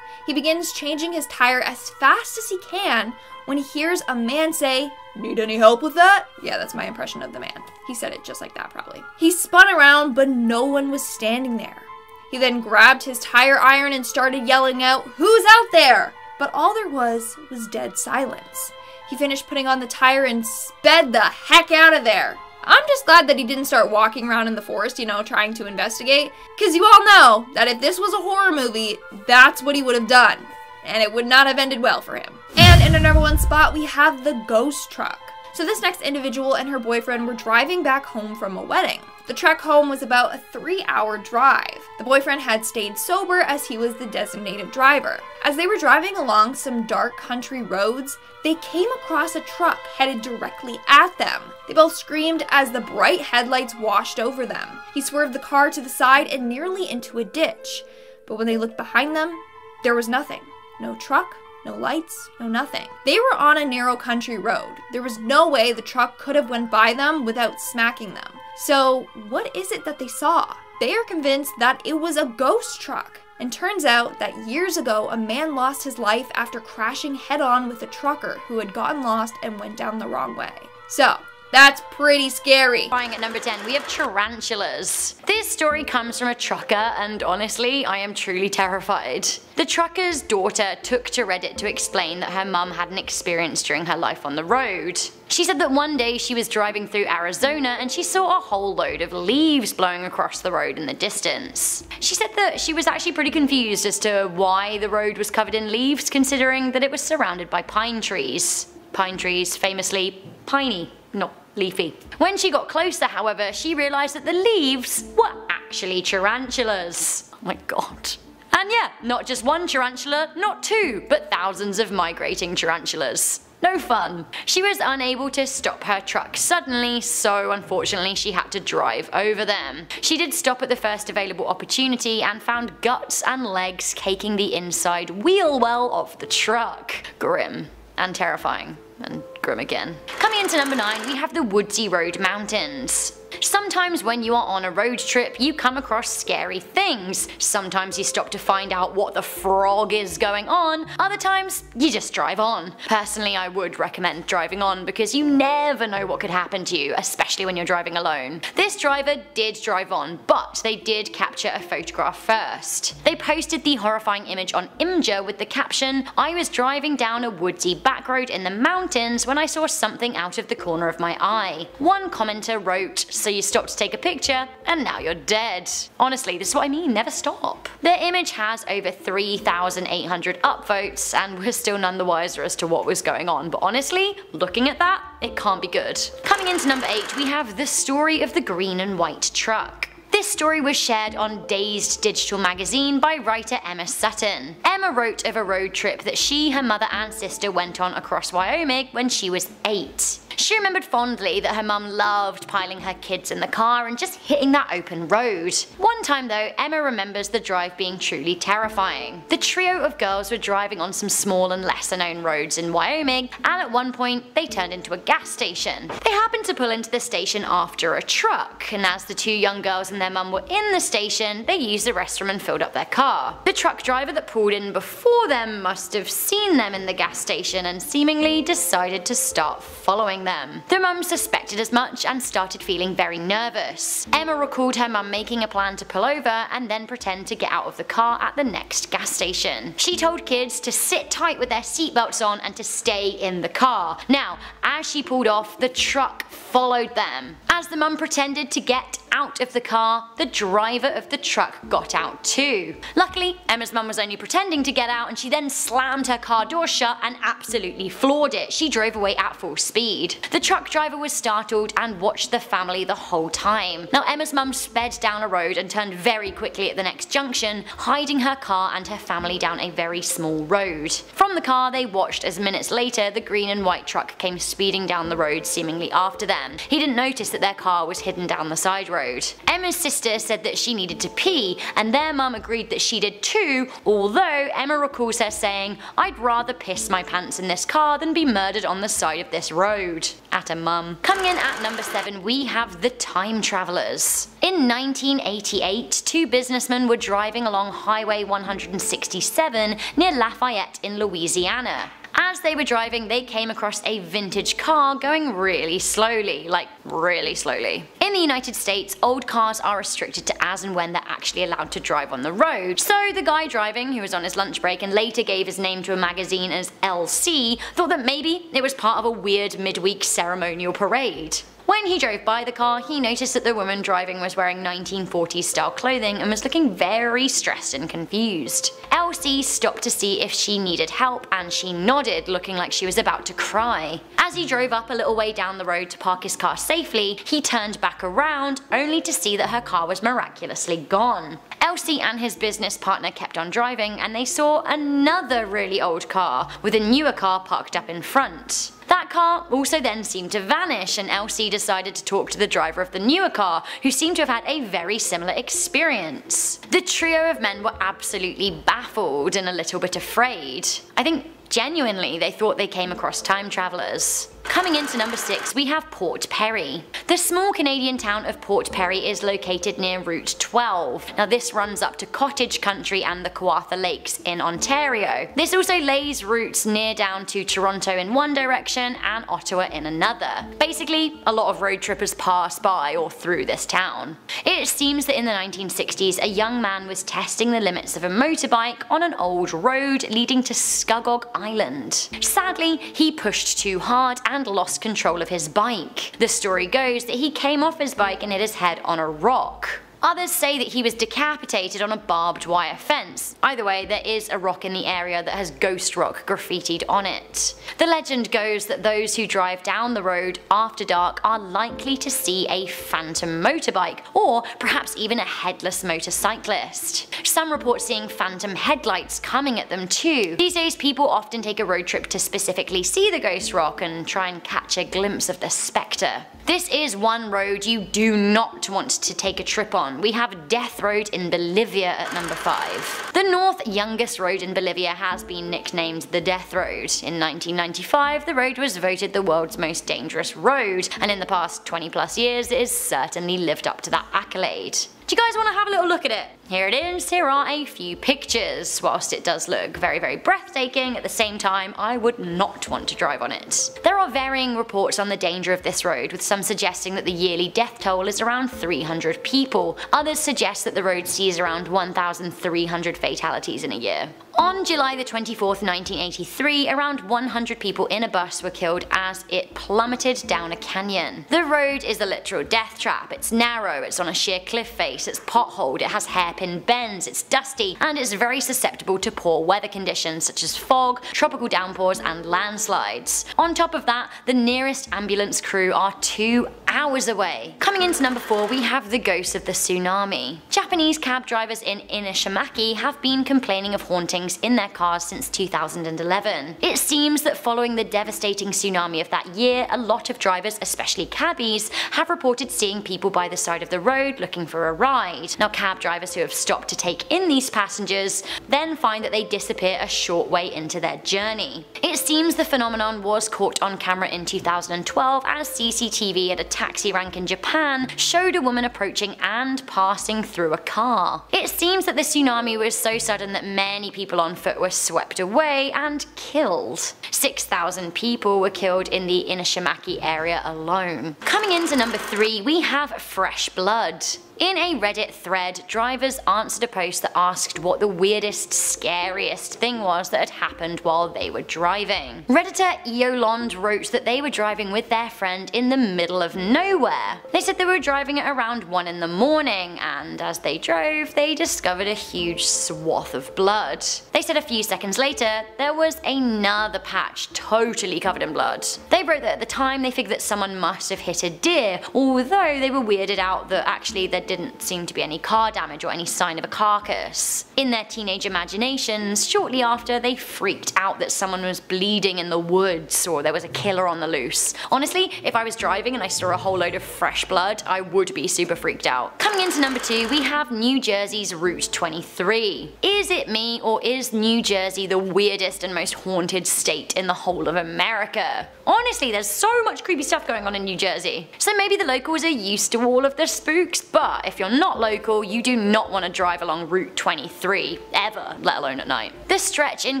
Speaker 4: He begins changing his tire as fast as he can when he hears a man say, "Need any help with that?" Yeah, that's my impression of the man. He said it just like that, probably. He spun around, but no one was standing there. He then grabbed his tire iron and started yelling out, "Who's out there?" But all there was dead silence. He finished putting on the tire and sped the heck out of there. I'm just glad that he didn't start walking around in the forest, trying to investigate, because you all know that if this was a horror movie, that's what he would have done, and it would not have ended well for him. And in our #1 spot, we have the ghost truck. So this next individual and her boyfriend were driving back home from a wedding. The trek home was about a 3-hour drive. The boyfriend had stayed sober as he was the designated driver. As they were driving along some dark country roads, they came across a truck headed directly at them. They both screamed as the bright headlights washed over them. He swerved the car to the side and nearly into a ditch. But when they looked behind them, there was nothing. No truck, no lights, no nothing. They were on a narrow country road. There was no way the truck could have went by them without smacking them. So what is it that they saw? They are convinced that it was a ghost truck. And turns out that years ago, a man lost his life after crashing head-on with a trucker who had gotten lost and went down the wrong way. So, that's pretty scary.
Speaker 5: At number 10, we have tarantulas. This story comes from a trucker, and honestly, I am truly terrified. The trucker's daughter took to Reddit to explain that her mum had an experience during her life on the road. She said that one day she was driving through Arizona and she saw a whole load of leaves blowing across the road in the distance. She said that she was actually pretty confused as to why the road was covered in leaves, considering that it was surrounded by pine trees. Pine trees, famously piney, not leafy. When she got closer, however, she realised that the leaves were actually tarantulas. Oh my god. And yeah, not just one tarantula, not two, but thousands of migrating tarantulas. No fun. She was unable to stop her truck suddenly, so unfortunately she had to drive over them. She did stop at the first available opportunity and found guts and legs caking the inside wheel well of the truck. Grim. And terrifying. And grim again. Coming into number 9, we have the Woodsy Road Mountains. Sometimes when you are on a road trip, you come across scary things. Sometimes you stop to find out what the frog is going on, other times you just drive on. Personally, I would recommend driving on because you never know what could happen to you, especially when you're driving alone. This driver did drive on, but they did capture a photograph first. They posted the horrifying image on Imgur with the caption, "I was driving down a woodsy back road in the mountains when I saw something out of the corner of my eye." One commenter wrote, "So you stopped to take a picture, and now you're dead." Honestly, this is what I mean, never stop. Their image has over 3,800 upvotes, and we're still none the wiser as to what was going on, but honestly, looking at that, it can't be good. Coming into number 8, we have the story of the green and white truck. This story was shared on Dazed Digital magazine by writer Emma Sutton. Emma wrote of a road trip that she, her mother and sister went on across Wyoming when she was 8. She remembered fondly that her mum loved piling her kids in the car and just hitting that open road. One time though, Emma remembers the drive being truly terrifying. The trio of girls were driving on some small and lesser known roads in Wyoming, and at one point they turned into a gas station. They happened to pull into the station after a truck, and as the two young girls and their mum were in the station, they used the restroom and filled up their car. The truck driver that pulled in before them must have seen them in the gas station and seemingly decided to start following them. Their mum suspected as much and started feeling very nervous. Emma recalled her mum making a plan to pull over and then pretend to get out of the car at the next gas station. She told kids to sit tight with their seatbelts on and to stay in the car. Now, as she pulled off, the truck followed them. As the mum pretended to get out of the car, the driver of the truck got out too. Luckily, Emma's mum was only pretending to get out, and she then slammed her car door shut and absolutely floored it. She drove away at full speed. The truck driver was startled and watched the family the whole time. Now Emma's mum sped down a road and turned very quickly at the next junction, hiding her car and her family down a very small road. From the car, they watched as minutes later the green and white truck came speeding down the road, seemingly after them. He didn't notice that their car was hidden down the side road. Emma's sister said that she needed to pee, and their mum agreed that she did too, although Emma recalls her saying, "I'd rather piss my pants in this car than be murdered on the side of this road." At a mum. Coming in at number 7, we have the Time Travelers. In 1988, two businessmen were driving along Highway 167 near Lafayette in Louisiana. As they were driving, they came across a vintage car going really slowly, like really slowly. In the United States, old cars are restricted to as and when they're actually allowed to drive on the road, so the guy driving, who was on his lunch break and later gave his name to a magazine as LC, thought that maybe it was part of a weird midweek ceremonial parade. When he drove by the car, he noticed that the woman driving was wearing 1940s style clothing and was looking very stressed and confused. LC stopped to see if she needed help, and she nodded, looking like she was about to cry. As he drove up a little way down the road to park his car safely, he turned back around, only to see that her car was miraculously gone. Elsie and his business partner kept on driving, and they saw another really old car, with a newer car parked up in front. That car also then seemed to vanish, and Elsie decided to talk to the driver of the newer car, who seemed to have had a very similar experience. The trio of men were absolutely baffled and a little bit afraid. I think genuinely they thought they came across time travelers. Coming into number 6, we have Port Perry. The small Canadian town of Port Perry is located near Route 12. Now this runs up to Cottage Country and the Kawartha Lakes in Ontario. This also lays routes near down to Toronto in one direction and Ottawa in another. Basically, a lot of road trippers pass by or through this town. It seems that in the 1960s, a young man was testing the limits of a motorbike on an old road leading to Scugog Island. Sadly, he pushed too hard and lost control of his bike. The story goes that he came off his bike and hit his head on a rock. Others say that he was decapitated on a barbed wire fence. Either way, there is a rock in the area that has Ghost Rock graffitied on it. The legend goes that those who drive down the road after dark are likely to see a phantom motorbike, or perhaps even a headless motorcyclist. Some report seeing phantom headlights coming at them too. These days people often take a road trip to specifically see the Ghost Rock and try and catch a glimpse of the spectre. This is one road you do not want to take a trip on. We have Death Road in Bolivia at number 5. The north youngest road in Bolivia has been nicknamed the Death Road. In 1995, the road was voted the world's most dangerous road, and in the past 20 plus years it has certainly lived up to that accolade. Do you guys want to have a little look at it? Here it is, here are a few pictures. Whilst it does look very, very breathtaking, at the same time I would not want to drive on it. There are varying reports on the danger of this road, with some suggesting that the yearly death toll is around 300 people. Others suggest that the road sees around 1,300 fatalities in a year. On July the 24th, 1983, around 100 people in a bus were killed as it plummeted down a canyon. The road is a literal death trap. It's narrow, it's on a sheer cliff face, it's potholed, it has hairpin bends, it's dusty, and it's very susceptible to poor weather conditions such as fog, tropical downpours, and landslides. On top of that, the nearest ambulance crew are 2 hours away. Coming into number 4, we have the ghost of the tsunami. Japanese cab drivers in Inishimaki have been complaining of hauntings in their cars since 2011. It seems that following the devastating tsunami of that year, a lot of drivers, especially cabbies, have reported seeing people by the side of the road looking for a ride. Now cab drivers who have stopped to take in these passengers then find that they disappear a short way into their journey. It seems the phenomenon was caught on camera in 2012 as CCTV at a taxi rank in Japan showed a woman approaching and passing through a car. It seems that the tsunami was so sudden that many people on foot were swept away and killed. 6,000 people were killed in the Inishimaki area alone. Coming into number 3, we have fresh blood. In a Reddit thread, drivers answered a post that asked what the weirdest, scariest thing was that had happened while they were driving. Redditor Yolande wrote that they were driving with their friend in the middle of nowhere. They said they were driving at around 1 in the morning, and as they drove, they discovered a huge swath of blood. They said a few seconds later, there was another patch totally covered in blood. They wrote that at the time they figured that someone must have hit a deer, although they were weirded out that actually there didn't seem to be any car damage or any sign of a carcass. In their teenage imaginations, shortly after, they freaked out that someone was bleeding in the woods or there was a killer on the loose. Honestly, if I was driving and I saw a whole load of fresh blood, I would be super freaked out. Coming into number 2, we have New Jersey's Route 23. Is it me, or is New Jersey the weirdest and most haunted state in the whole of America? Honestly, there's so much creepy stuff going on in New Jersey. So maybe the locals are used to all of the spooks, but but if you're not local, you do not want to drive along Route 23, ever, let alone at night. The stretch in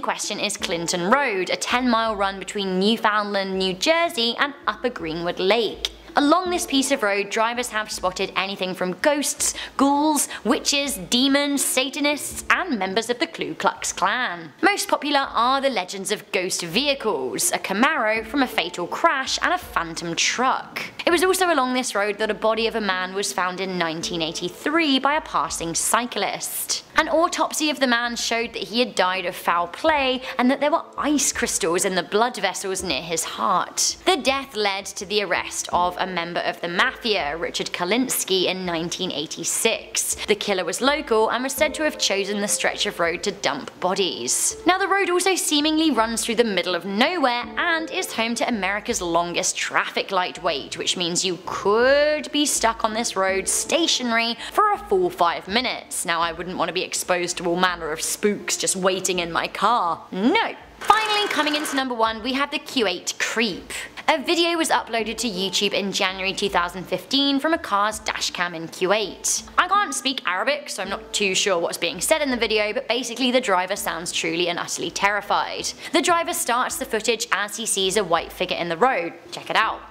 Speaker 5: question is Clinton Road, a 10-mile run between Newfoundland, New Jersey and Upper Greenwood Lake. Along this piece of road, drivers have spotted anything from ghosts, ghouls, witches, demons, satanists, and members of the Ku Klux Klan. Most popular are the legends of ghost vehicles, a Camaro from a fatal crash, and a phantom truck. It was also along this road that a body of a man was found in 1983 by a passing cyclist. An autopsy of the man showed that he had died of foul play and that there were ice crystals in the blood vessels near his heart. The death led to the arrest of a member of the Mafia, Richard Kalinsky, in 1986. The killer was local and was said to have chosen the stretch of road to dump bodies. Now the road also seemingly runs through the middle of nowhere and is home to America's longest traffic light wait, which means you could be stuck on this road stationary for a full 5 minutes. Now I wouldn't want to be exposed to all manner of spooks just waiting in my car. No! Finally, coming into number 1, we have the Q8 Creep. A video was uploaded to YouTube in January 2015 from a car's dashcam in Kuwait. I can't speak Arabic, so I'm not too sure what's being said in the video, but basically the driver sounds truly and utterly terrified. The driver starts the footage as he sees a white figure in the road. Check it out.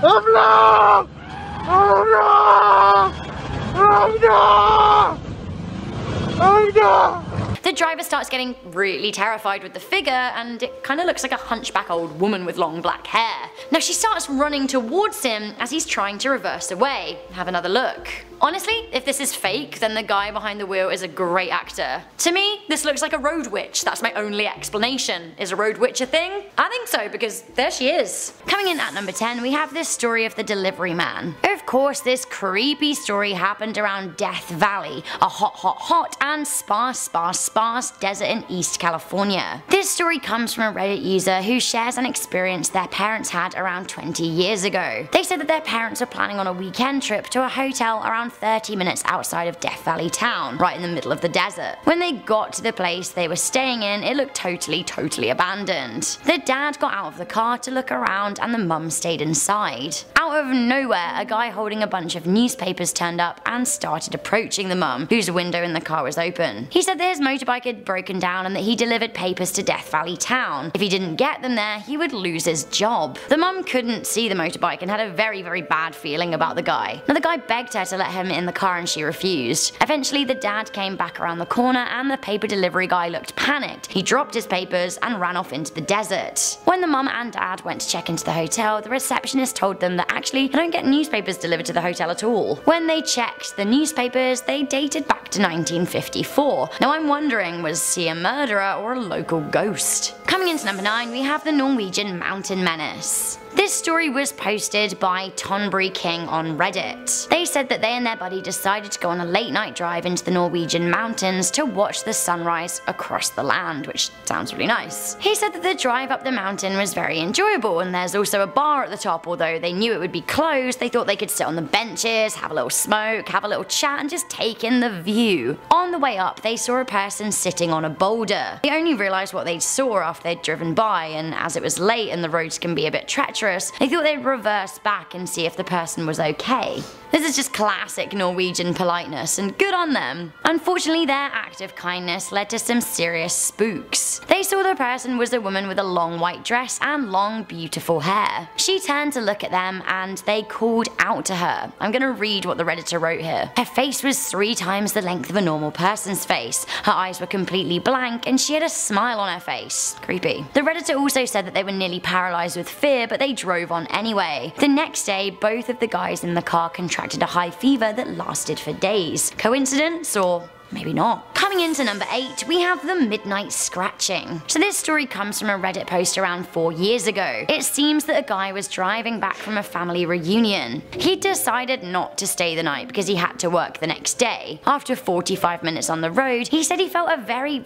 Speaker 6: Oh no! Oh no! Oh no! Oh no!
Speaker 5: The driver starts getting really terrified with the figure, and it kinda looks like a hunchback old woman with long black hair. Now she starts running towards him as he's trying to reverse away. Have another look. Honestly, if this is fake, then the guy behind the wheel is a great actor. To me, this looks like a road witch. That's my only explanation. Is a road witch a thing? I think so, because there she is. Coming in at number 10, we have this story of the delivery man. Of course, this creepy story happened around Death Valley, a hot and sparse desert in East California. This story comes from a Reddit user who shares an experience their parents had around 20 years ago. They said that their parents were planning on a weekend trip to a hotel around 30 minutes outside of Death Valley town, right in the middle of the desert. When they got to the place they were staying in, it looked totally abandoned. The dad got out of the car to look around and the mum stayed inside. Out of nowhere, a guy holding a bunch of newspapers turned up and started approaching the mum, whose window in the car was open. He said that his motorbike had broken down and that he delivered papers to Death Valley town. If he didn't get them there, he would lose his job. The mum couldn't see the motorbike and had a very bad feeling about the guy. Now the guy begged her to let him in the car and she refused. Eventually the dad came back around the corner and the paper delivery guy looked panicked. He dropped his papers and ran off into the desert. When the mum and dad went to check into the hotel, the receptionist told them that actually I don't get newspapers delivered to the hotel at all. When they checked the newspapers, they dated back to 1954. Now I'm wondering, was he a murderer or a local ghost? Coming into number 9, we have the Norwegian mountain menace. This story was posted by Tonbury King on Reddit. They said that they and their buddy decided to go on a late night drive into the Norwegian mountains to watch the sunrise across the land, which sounds really nice. He said that the drive up the mountain was very enjoyable and there's also a bar at the top. Although they knew it would be closed, they thought they could sit on the benches, have a little smoke, have a little chat and just take in the view. On the way up, they saw a person sitting on a boulder. They only realised what they saw after they'd driven by, and as it was late and the roads can be a bit treacherous, they thought they'd reverse back and see if the person was okay. This is just classic Norwegian politeness, and good on them. Unfortunately, their act of kindness led to some serious spooks. They saw the person was a woman with a long white dress and long beautiful hair. She turned to look at them and they called out to her. I'm gonna read what the Redditor wrote here. Her face was 3 times the length of a normal person's face. Her eyes were completely blank and she had a smile on her face. Creepy. The Redditor also said that they were nearly paralysed with fear, but they drove on anyway. The next day, both of the guys in the car contracted a high fever that lasted for days. Coincidence or maybe not. Coming into number 8, we have the midnight scratching. So this story comes from a Reddit post around 4 years ago. It seems that a guy was driving back from a family reunion. He decided not to stay the night because he had to work the next day. After 45 minutes on the road, he said he felt a very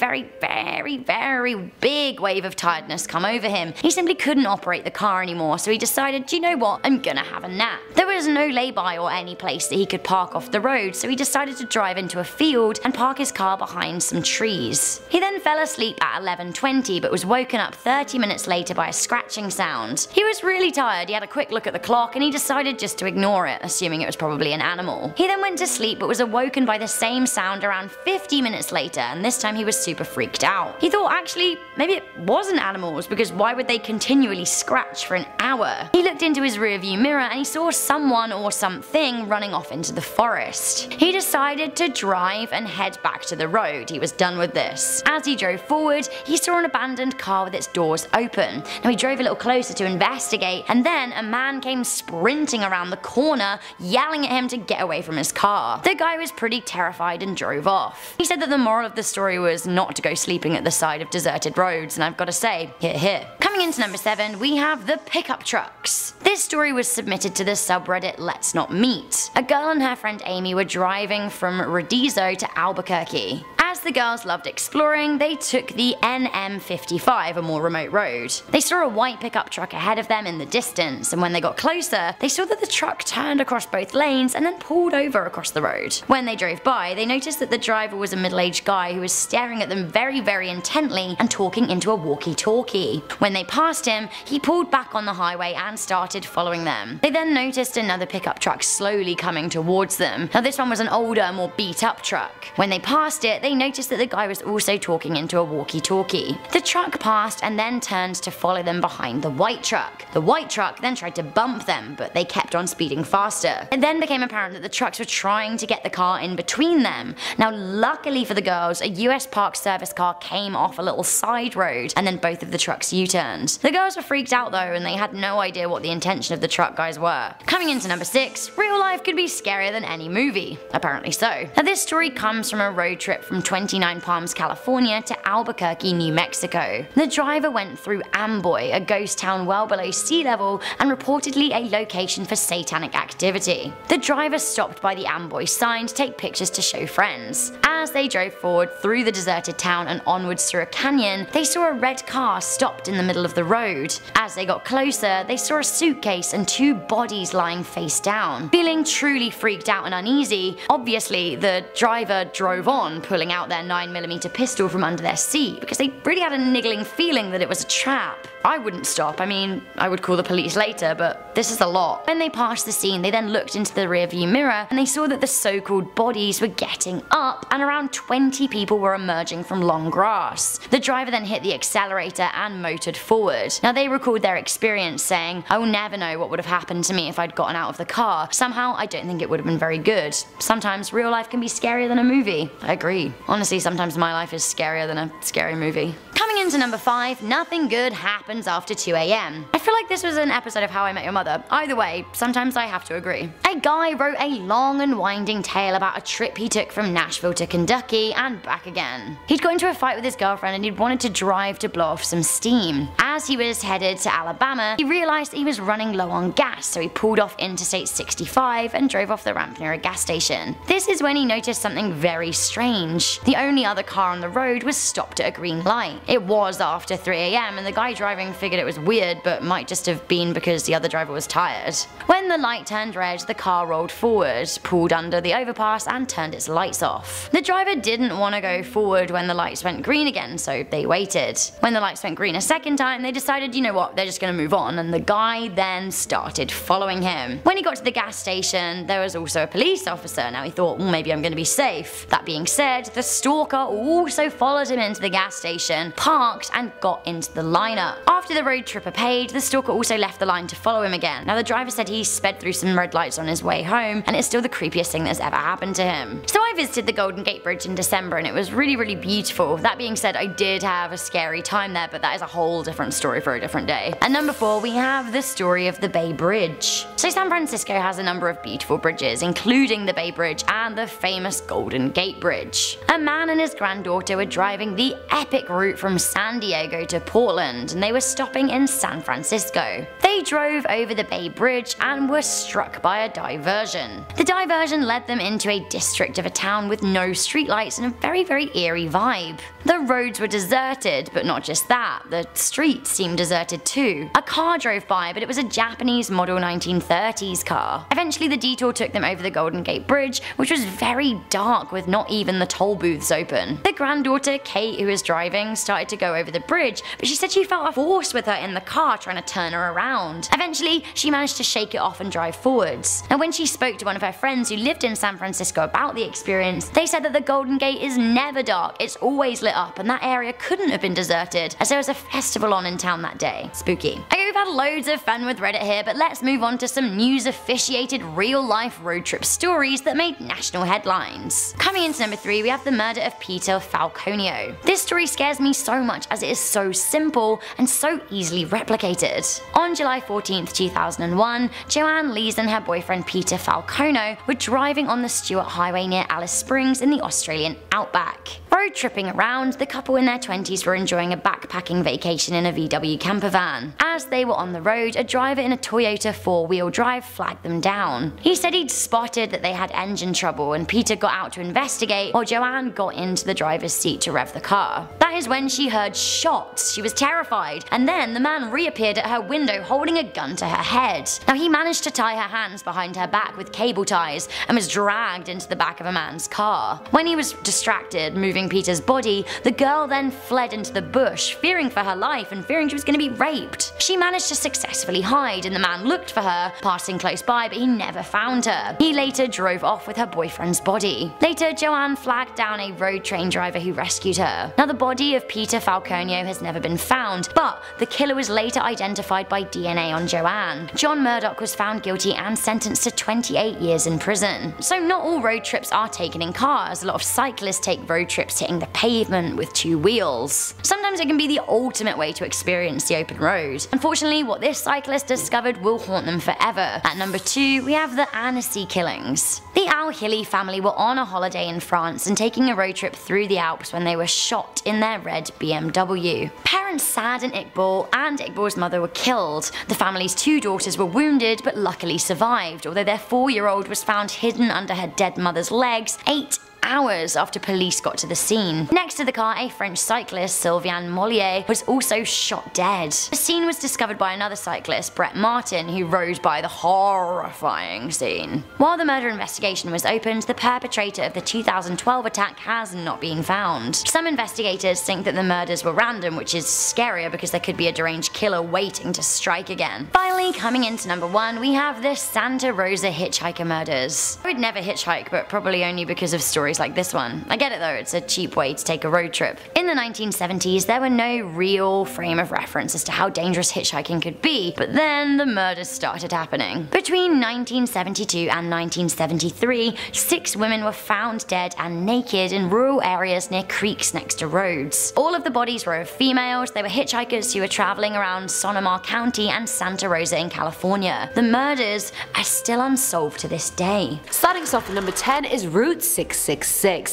Speaker 5: big wave of tiredness come over him. He simply couldn't operate the car anymore, so he decided, do you know what, I'm gonna have a nap. There was no lay-by or any place that he could park off the road, so he decided to drive into a field and park his car behind behind some trees. He then fell asleep at 11:20 but was woken up 30 minutes later by a scratching sound. He was really tired, he had a quick look at the clock and he decided just to ignore it, assuming it was probably an animal. He then went to sleep but was awoken by the same sound around 50 minutes later, and this time he was super freaked out. He thought actually maybe it wasn't animals, because why would they continually scratch for an hour? He looked into his rearview mirror and he saw someone or something running off into the forest. He decided to drive and head back to the road. He was done with this. As he drove forward, he saw an abandoned car with its doors open. Now he drove a little closer to investigate, and then a man came sprinting around the corner, yelling at him to get away from his car. The guy was pretty terrified and drove off. He said that the moral of the story was not to go sleeping at the side of deserted roads, and I've got to say, hear hear. Coming into number 7, we have the pickup trucks. This story was submitted to the subreddit Let's Not Meet. A girl and her friend Amy were driving from Redizo to Albuquerque. As the girls loved exploring, they took the NM55, a more remote road. They saw a white pickup truck ahead of them in the distance, and when they got closer, they saw that the truck turned across both lanes and then pulled over across the road. When they drove by, they noticed that the driver was a middle-aged guy who was staring at them very intently and talking into a walkie-talkie. When they passed him, he pulled back on the highway and started following them. They then noticed another pickup truck slowly coming towards them. Now this one was an older, more beat-up truck. When they passed it, they noticed that the guy was also talking into a walkie-talkie. The truck passed and then turned to follow them behind the white truck. The white truck then tried to bump them, but they kept on speeding faster. It then became apparent that the trucks were trying to get the car in between them. Now luckily for the girls, a US Park Service car came off a little side road, and then both of the trucks U-turned. The girls were freaked out though, and they had no idea what the intention of the truck guys were. Coming into number 6, real life could be scarier than any movie. Apparently so. Now this story comes from a road trip from 29 Palms, California to Albuquerque, New Mexico. The driver went through Amboy, a ghost town well below sea level and reportedly a location for satanic activity. The driver stopped by the Amboy sign to take pictures to show friends. As they drove forward through the deserted town and onwards through a canyon, they saw a red car stopped in the middle of the road. As they got closer, they saw a suitcase and 2 bodies lying face down. Feeling truly freaked out and uneasy, obviously the driver drove on, pulling out their 9mm pistol from under their seat because they really had a niggling feeling that it was a trap. I wouldn't stop. I mean, I would call the police later, but this is a lot. When they passed the scene, they then looked into the rearview mirror and they saw that the so-called bodies were getting up and around 20 people were emerging from long grass. The driver then hit the accelerator and motored forward. Now they recalled their experience saying, "I will never know what would have happened to me if I'd gotten out of the car. Somehow I don't think it would have been very good. Sometimes real life can be scarier than a movie." I agree. Honestly, sometimes my life is scarier than a scary movie. Coming into number 5, nothing good happens after 2 AM. I feel like this was an episode of How I Met Your Mother. Either way, sometimes I have to agree. A guy wrote a long and winding tale about a trip he took from Nashville to Kentucky and back again. He'd got into a fight with his girlfriend and he'd wanted to drive to blow off some steam. As he was headed to Alabama, he realized he was running low on gas, so he pulled off Interstate 65 and drove off the ramp near a gas station. This is when he noticed something very strange. The only other car on the road was stopped at a green light. It was after 3 AM and the guy driving figured it was weird, but might just have been because the other driver was tired. When the light turned red, the car rolled forward, pulled under the overpass and turned its lights off. The driver didn't want to go forward when the lights went green again, so they waited. When the lights went green a second time, they decided, you know what, they're just gonna move on, and the guy then started following him. When he got to the gas station, there was also a police officer. Now he thought, well, maybe I'm gonna be safe. That being said, the stalker also followed him into the gas station, parked and got into the lineup. After the road tripper paid, the stalker also left the line to follow him again. Now the driver said he sped through some red lights on his way home, and it's still the creepiest thing that's ever happened to him. So I visited the Golden Gate Bridge in December and it was really beautiful. That being said, I did have a scary time there, but that is a whole different story for a different day. At number 4, we have the story of the Bay Bridge. So San Francisco has a number of beautiful bridges, including the Bay Bridge and the famous Golden Gate Bridge. A man and his granddaughter were driving the epic route from San Diego to Portland, and they were stopping in San Francisco. They drove over the Bay Bridge and were struck by a diversion. The diversion led them into a district of a town town with no streetlights and a very eerie vibe. The roads were deserted, but not just that, the streets seemed deserted too. A car drove by, but it was a Japanese model 1930s car. Eventually the detour took them over the Golden Gate Bridge, which was very dark with not even the toll booths open. The granddaughter, Kate, who was driving, started to go over the bridge, but she said she felt a force with her in the car trying to turn her around. Eventually, she managed to shake it off and drive forwards. And when she spoke to one of her friends who lived in San Francisco about the experience, they said that the Golden Gate is never dark, it's always lit up, and that area couldn't have been deserted as there was a festival on in town that day. Spooky. Okay, we've had loads of fun with Reddit here, but let's move on to some news-officiated real-life road trip stories that made national headlines. Coming into number 3, we have the murder of Peter Falconio. This story scares me so much as it is so simple and so easily replicated. On July 14th, 2001, Joanne Lees and her boyfriend Peter Falconio were driving on the Stewart Highway near Alice Springs in the Australian outback. Road tripping around, the couple in their 20s were enjoying a backpacking vacation in a VW camper van. As they were on the road, a driver in a Toyota 4-wheel drive flagged them down. He said he'd spotted that they had engine trouble and Peter got out to investigate while Joanne got into the driver's seat to rev the car. That is when she heard shots. She was terrified, and then the man reappeared at her window holding a gun to her head. Now he managed to tie her hands behind her back with cable ties and was dragged into the back of a man's car. When he was distracted moving Peter's body, the girl then fled into the bush, fearing for her life and fearing she was going to be raped. She managed to successfully hide and the man looked for her, passing close by, but he never found her. He later drove off with her boyfriend's body. Later, Joanne flagged down a road train driver who rescued her. Now the body of Peter Falconio has never been found, but the killer was later identified by DNA on Joanne. John Murdoch was found guilty and sentenced to 28 years in prison. So not all road trips are taken in cars. A lot of cyclists take road trips hitting the pavement with 2 wheels. Sometimes it can be the ultimate way to experience the open road. Unfortunately, what this cyclist discovered will haunt them forever. At number 2, we have the Annecy killings. The Al-Hilli family were on a holiday in France and taking a road trip through the Alps when they were shot in their red BMW. Parents Sad and Iqbal's mother were killed. The family's 2 daughters were wounded but luckily survived, although their 4-year-old was found hidden under her dead mother's legs 8 hours after police got to the scene. Next to the car, a French cyclist, Sylvain Mollier, was also shot dead. The scene was discovered by another cyclist, Brett Martin, who rode by the horrifying scene. While the murder investigation was opened, the perpetrator of the 2012 attack has not been found. Some investigators think that the murders were random, which is scarier because there could be a deranged killer waiting to strike again. Finally, coming into number 1, we have the Santa Rosa hitchhiker murders. I would never hitchhike, but probably only because of stories like this one. I get it though, it's a cheap way to take a road trip. In the 1970s, there were no real frame of reference as to how dangerous hitchhiking could be, but then the murders started happening. Between 1972 and 1973, 6 women were found dead and naked in rural areas near creeks next to roads. All of the bodies were of females. They were hitchhikers who were traveling around Sonoma County and Santa Rosa in California. The murders are still unsolved to this day.
Speaker 7: Starting us off at number 10 is Route 666.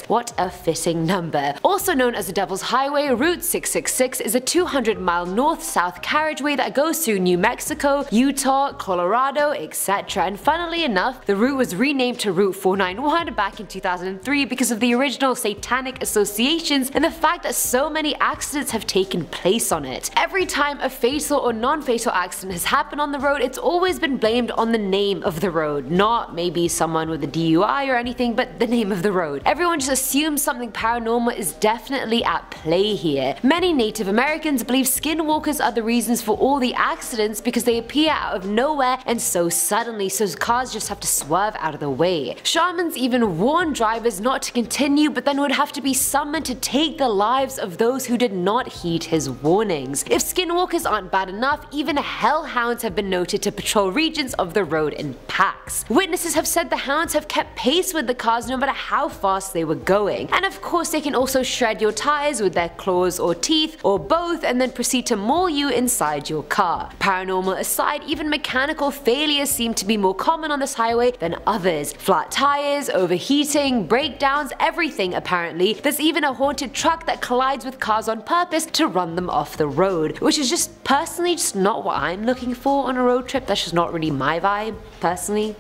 Speaker 7: What a fitting number. Also known as the Devil's Highway, Route 666 is a 200-mile north-south carriageway that goes through New Mexico, Utah, Colorado, etc. And funnily enough, the route was renamed to Route 491 back in 2003 because of the original satanic associations and the fact that so many accidents have taken place on it. Every time a fatal or non-fatal accident has happened on the road, it's always been blamed on the name of the road, not maybe someone with a DUI or anything, but the name of the road. Everyone just assumes something paranormal is definitely at play here. Many Native Americans believe skinwalkers are the reasons for all the accidents because they appear out of nowhere and so suddenly, so cars just have to swerve out of the way. Shamans even warn drivers not to continue, but then would have to be summoned to take the lives of those who did not heed his warnings. If skinwalkers aren't bad enough, even hellhounds have been noted to patrol regions of the road in packs. Witnesses have said the hounds have kept pace with the cars no matter how fast they were going. And of course they can also shred your tires with their claws or teeth, or both, and then proceed to maul you inside your car. Paranormal aside, even mechanical failures seem to be more common on this highway than others. Flat tires, overheating, breakdowns, everything apparently. There's even a haunted truck that collides with cars on purpose to run them off the road, which is just personally just not what I'm looking for on a road trip. That's just not really my vibe, personally.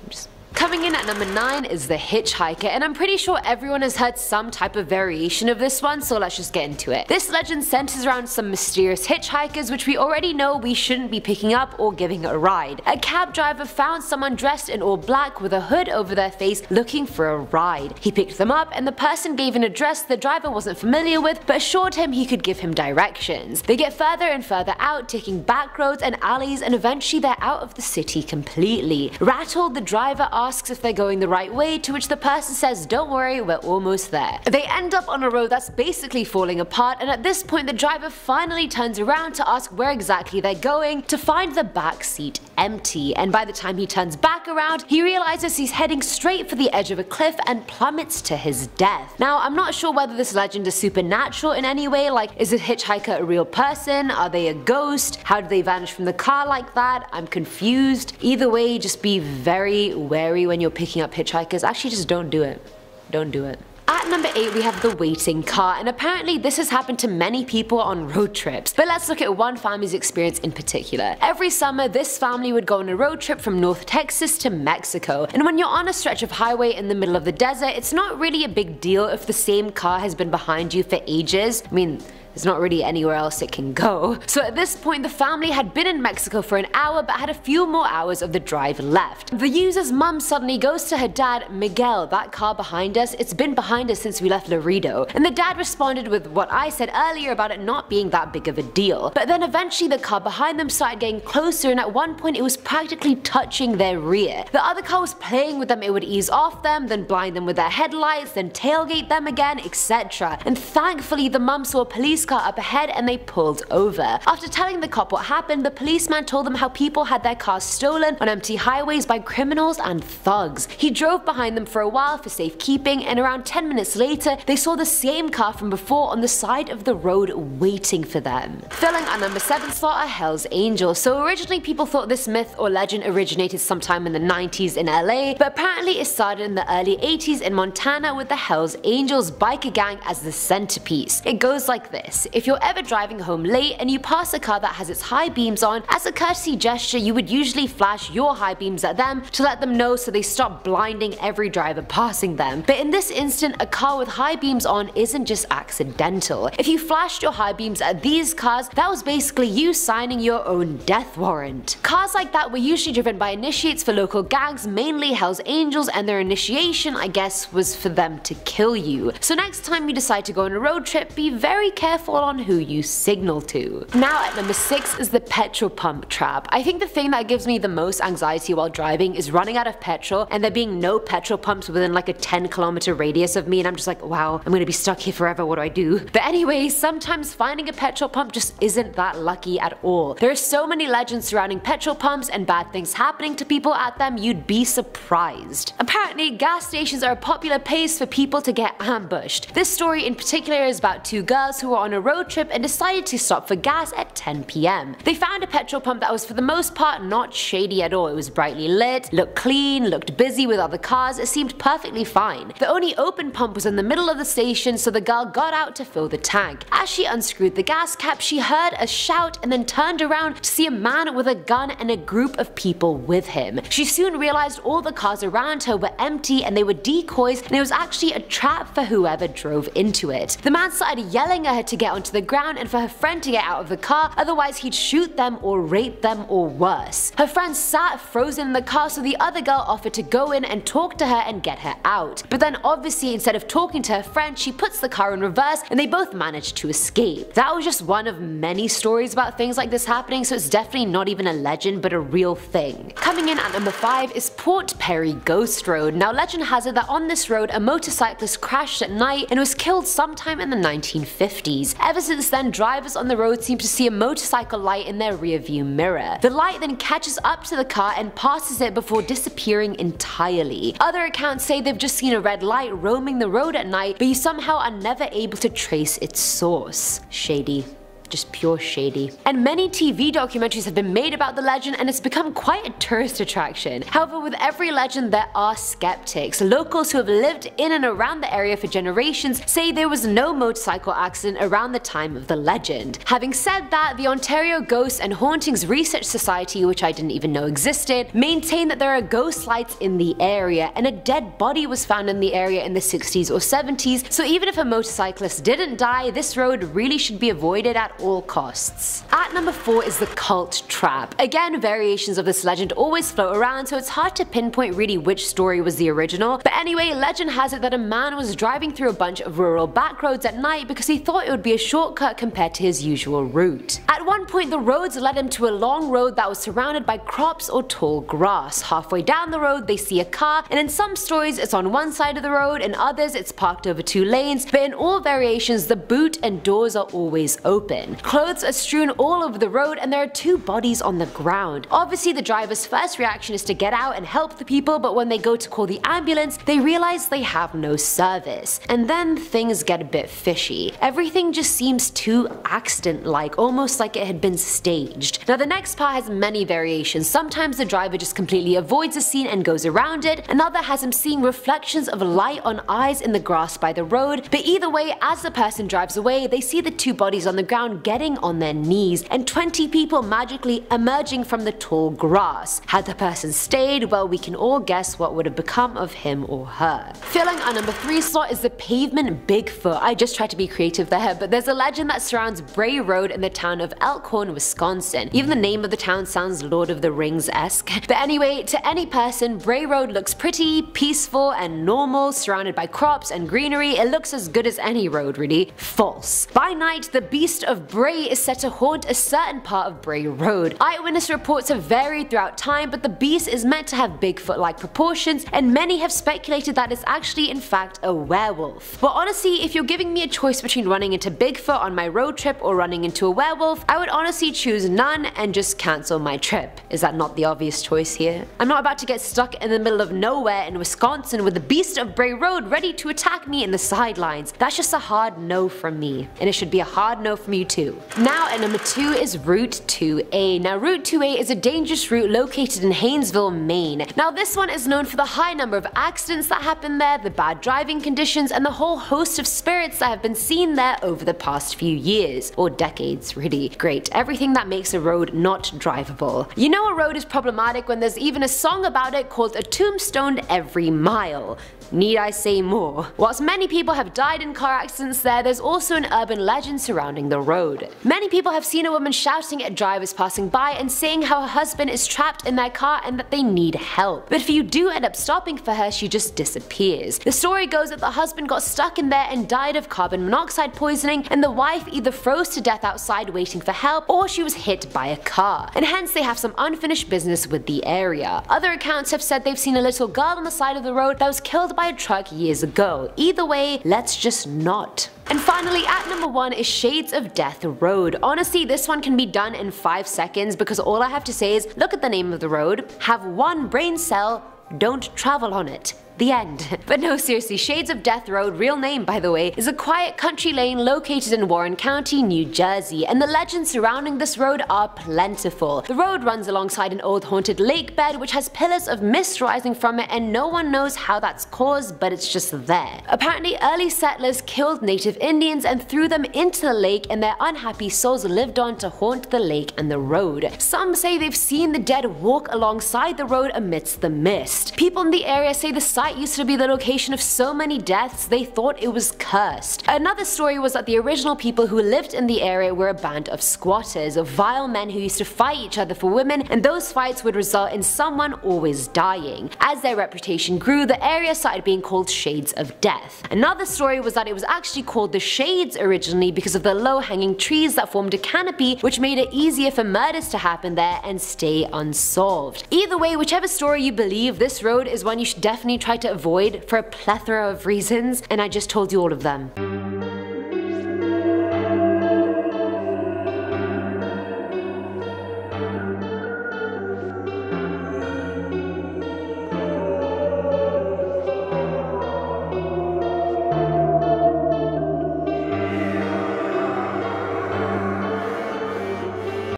Speaker 7: Coming in at number 9 is the hitchhiker, and I'm pretty sure everyone has heard some type of variation of this one, so let's just get into it. This legend centers around some mysterious hitchhikers which we already know we shouldn't be picking up or giving a ride. A cab driver found someone dressed in all black with a hood over their face looking for a ride. He picked them up and the person gave an address the driver wasn't familiar with but assured him he could give him directions. They get further and further out, taking back roads and alleys, and eventually they're out of the city completely. Rattled, the driver asks if they're going the right way, to which the person says, "Don't worry, we're almost there." They end up on a road that's basically falling apart, and at this point the driver finally turns around to ask where exactly they're going, to find the back seat empty, and by the time he turns back around he realizes he's heading straight for the edge of a cliff and plummets to his death. Now, I'm not sure whether this legend is supernatural in any way, like is a hitchhiker a real person, are they a ghost, how did they vanish from the car like that, I'm confused. Either way, just be very wary when you're picking up hitchhikers. Actually, just don't do it. Don't do it. At number 8 we have the waiting car, and apparently this has happened to many people on road trips. But let's look at one family's experience in particular. Every summer this family would go on a road trip from North Texas to Mexico, and when you're on a stretch of highway in the middle of the desert, it's not really a big deal if the same car has been behind you for ages. I mean, there's not really anywhere else it can go. So at this point the family had been in Mexico for an hour but had a few more hours of the drive left. The user's mum suddenly goes to her dad, "Miguel, that car behind us, it's been behind us since we left Laredo." And the dad responded with what I said earlier about it not being that big of a deal. But then eventually the car behind them started getting closer, and at one point it was practically touching their rear. The other car was playing with them, it would ease off them, then blind them with their headlights, then tailgate them again, etc. And thankfully the mum saw a police car up ahead and they pulled over. After telling the cop what happened, the policeman told them how people had their cars stolen on empty highways by criminals and thugs. He drove behind them for a while for safekeeping, and around 10 minutes later they saw the same car from before on the side of the road waiting for them. Filling our number 7 slot are Hell's Angels. So originally people thought this myth or legend originated sometime in the 90s in LA, but apparently it started in the early 80s in Montana with the Hell's Angels biker gang as the centerpiece. It goes like this. If you're ever driving home late and you pass a car that has its high beams on, as a courtesy gesture you would usually flash your high beams at them to let them know so they stop blinding every driver passing them. But in this instant, a car with high beams on isn't just accidental. If you flashed your high beams at these cars, that was basically you signing your own death warrant. Cars like that were usually driven by initiates for local gangs, mainly Hell's Angels, and their initiation, I guess, was for them to kill you. So next time you decide to go on a road trip, be very careful on who you signal to. Now at number 6 is the petrol pump trap. I think the thing that gives me the most anxiety while driving is running out of petrol and there being no petrol pumps within like a 10-kilometer radius of me, and I'm just like, wow, I'm gonna be stuck here forever, what do I do? But anyways, sometimes finding a petrol pump just isn't that lucky at all. There are so many legends surrounding petrol pumps and bad things happening to people at them, you'd be surprised. Apparently, gas stations are a popular place for people to get ambushed. This story in particular is about two girls who were on a road trip and decided to stop for gas at 10 PM. They found a petrol pump that was for the most part not shady at all. It was brightly lit, looked clean, looked busy with other cars, it seemed perfectly fine. The only open pump was in the middle of the station, so the girl got out to fill the tank. As she unscrewed the gas cap, she heard a shout and then turned around to see a man with a gun and a group of people with him. She soon realized all the cars around her were empty and they were decoys, and it was actually a trap for whoever drove into it. The man started yelling at her to get onto the ground and for her friend to get out of the car, otherwise he'd shoot them or rape them or worse. Her friend sat frozen in the car, so the other girl offered to go in and talk to her and get her out. But then obviously instead of talking to her friend, she puts the car in reverse and they both managed to escape. That was just one of many stories about things like this happening, so it's definitely not even a legend but a real thing. Coming in at number 5 is Port Perry Ghost Road. Now legend has it that on this road a motorcyclist crashed at night and was killed sometime in the 1950s. Ever since then, drivers on the road seem to see a motorcycle light in their rearview mirror. The light then catches up to the car and passes it before disappearing entirely. Other accounts say they've just seen a red light roaming the road at night, but you somehow are never able to trace its source. Shady. Just pure shady. And many TV documentaries have been made about the legend, and it's become quite a tourist attraction. However, with every legend there are skeptics. Locals who have lived in and around the area for generations say there was no motorcycle accident around the time of the legend. Having said that, the Ontario Ghosts and Hauntings Research Society, which I didn't even know existed, maintain that there are ghost lights in the area, and a dead body was found in the area in the 60s or 70s, so even if a motorcyclist didn't die, this road really should be avoided at all costs. At number 4 is the cult trap. Again, variations of this legend always float around, so it's hard to pinpoint really which story was the original, but anyway, legend has it that a man was driving through a bunch of rural back roads at night because he thought it would be a shortcut compared to his usual route. At one point, the roads led him to a long road that was surrounded by crops or tall grass. Halfway down the road, they see a car, and in some stories it's on one side of the road, in others it's parked over 2 lanes, but in all variations the boot and doors are always open. Clothes are strewn all over the road, and there are 2 bodies on the ground. Obviously the driver's first reaction is to get out and help the people, but when they go to call the ambulance, they realize they have no service. And then things get a bit fishy. Everything just seems too accident-like, almost like it had been staged. Now the next part has many variations. Sometimes the driver just completely avoids the scene and goes around it, another has him seeing reflections of light on eyes in the grass by the road, but either way, as the person drives away, they see the 2 bodies on the ground getting on their knees, and 20 people magically emerging from the tall grass. Had the person stayed, well, we can all guess what would have become of him or her. Filling our number 3 slot is the pavement Bigfoot. I just tried to be creative there, but there's a legend that surrounds Bray Road in the town of Elkhorn, Wisconsin. Even the name of the town sounds Lord of the Rings-esque. But anyway, to any person, Bray Road looks pretty, peaceful, and normal, surrounded by crops and greenery. It looks as good as any road, really. False. By night, the beast of Bray is said to haunt a certain part of Bray Road. Eyewitness reports have varied throughout time, but the beast is meant to have Bigfoot-like proportions, and many have speculated that it's actually in fact a werewolf. But honestly, if you're giving me a choice between running into Bigfoot on my road trip or running into a werewolf, I would honestly choose none and just cancel my trip. Is that not the obvious choice here? I'm not about to get stuck in the middle of nowhere in Wisconsin with the beast of Bray Road ready to attack me in the sidelines. That's just a hard no from me, and it should be a hard no from you too. Now at number 2 is Route 2A. Now Route 2A is a dangerous route located in Haynesville, Maine. Now this one is known for the high number of accidents that happen there, the bad driving conditions, and the whole host of spirits that have been seen there over the past few years, or decades really. Great, everything that makes a road not drivable. You know a road is problematic when there's even a song about it called A Tombstone Every Mile. Need I say more? Whilst many people have died in car accidents there, there's also an urban legend surrounding the road. Many people have seen a woman shouting at drivers passing by and saying how her husband is trapped in their car and that they need help. But if you do end up stopping for her, she just disappears. The story goes that the husband got stuck in there and died of carbon monoxide poisoning, and the wife either froze to death outside waiting for help, or she was hit by a car, and hence they have some unfinished business with the area. Other accounts have said they've seen a little girl on the side of the road that was killed by a truck years ago. Either way, let's just not. And finally, at number 1 is Shades of Death Road. Honestly, this one can be done in 5 seconds because all I have to say is look at the name of the road, have 1 brain cell, don't travel on it. The end. But no, seriously, Shades of Death Road, real name by the way, is a quiet country lane located in Warren County, New Jersey, and the legends surrounding this road are plentiful. The road runs alongside an old haunted lake bed which has pillars of mist rising from it, and no one knows how that's caused, but it's just there. Apparently early settlers killed native Indians and threw them into the lake, and their unhappy souls lived on to haunt the lake and the road. Some say they've seen the dead walk alongside the road amidst the mist. People in the area say the site used to be the location of so many deaths they thought it was cursed. Another story was that the original people who lived in the area were a band of squatters, of vile men who used to fight each other for women, and those fights would result in someone always dying. As their reputation grew, the area started being called Shades of Death. Another story was that it was actually called the Shades originally because of the low-hanging trees that formed a canopy which made it easier for murders to happen there and stay unsolved. Either way, whichever story you believe, this road is one you should definitely try to avoid for a plethora of reasons, and I just told you all of them.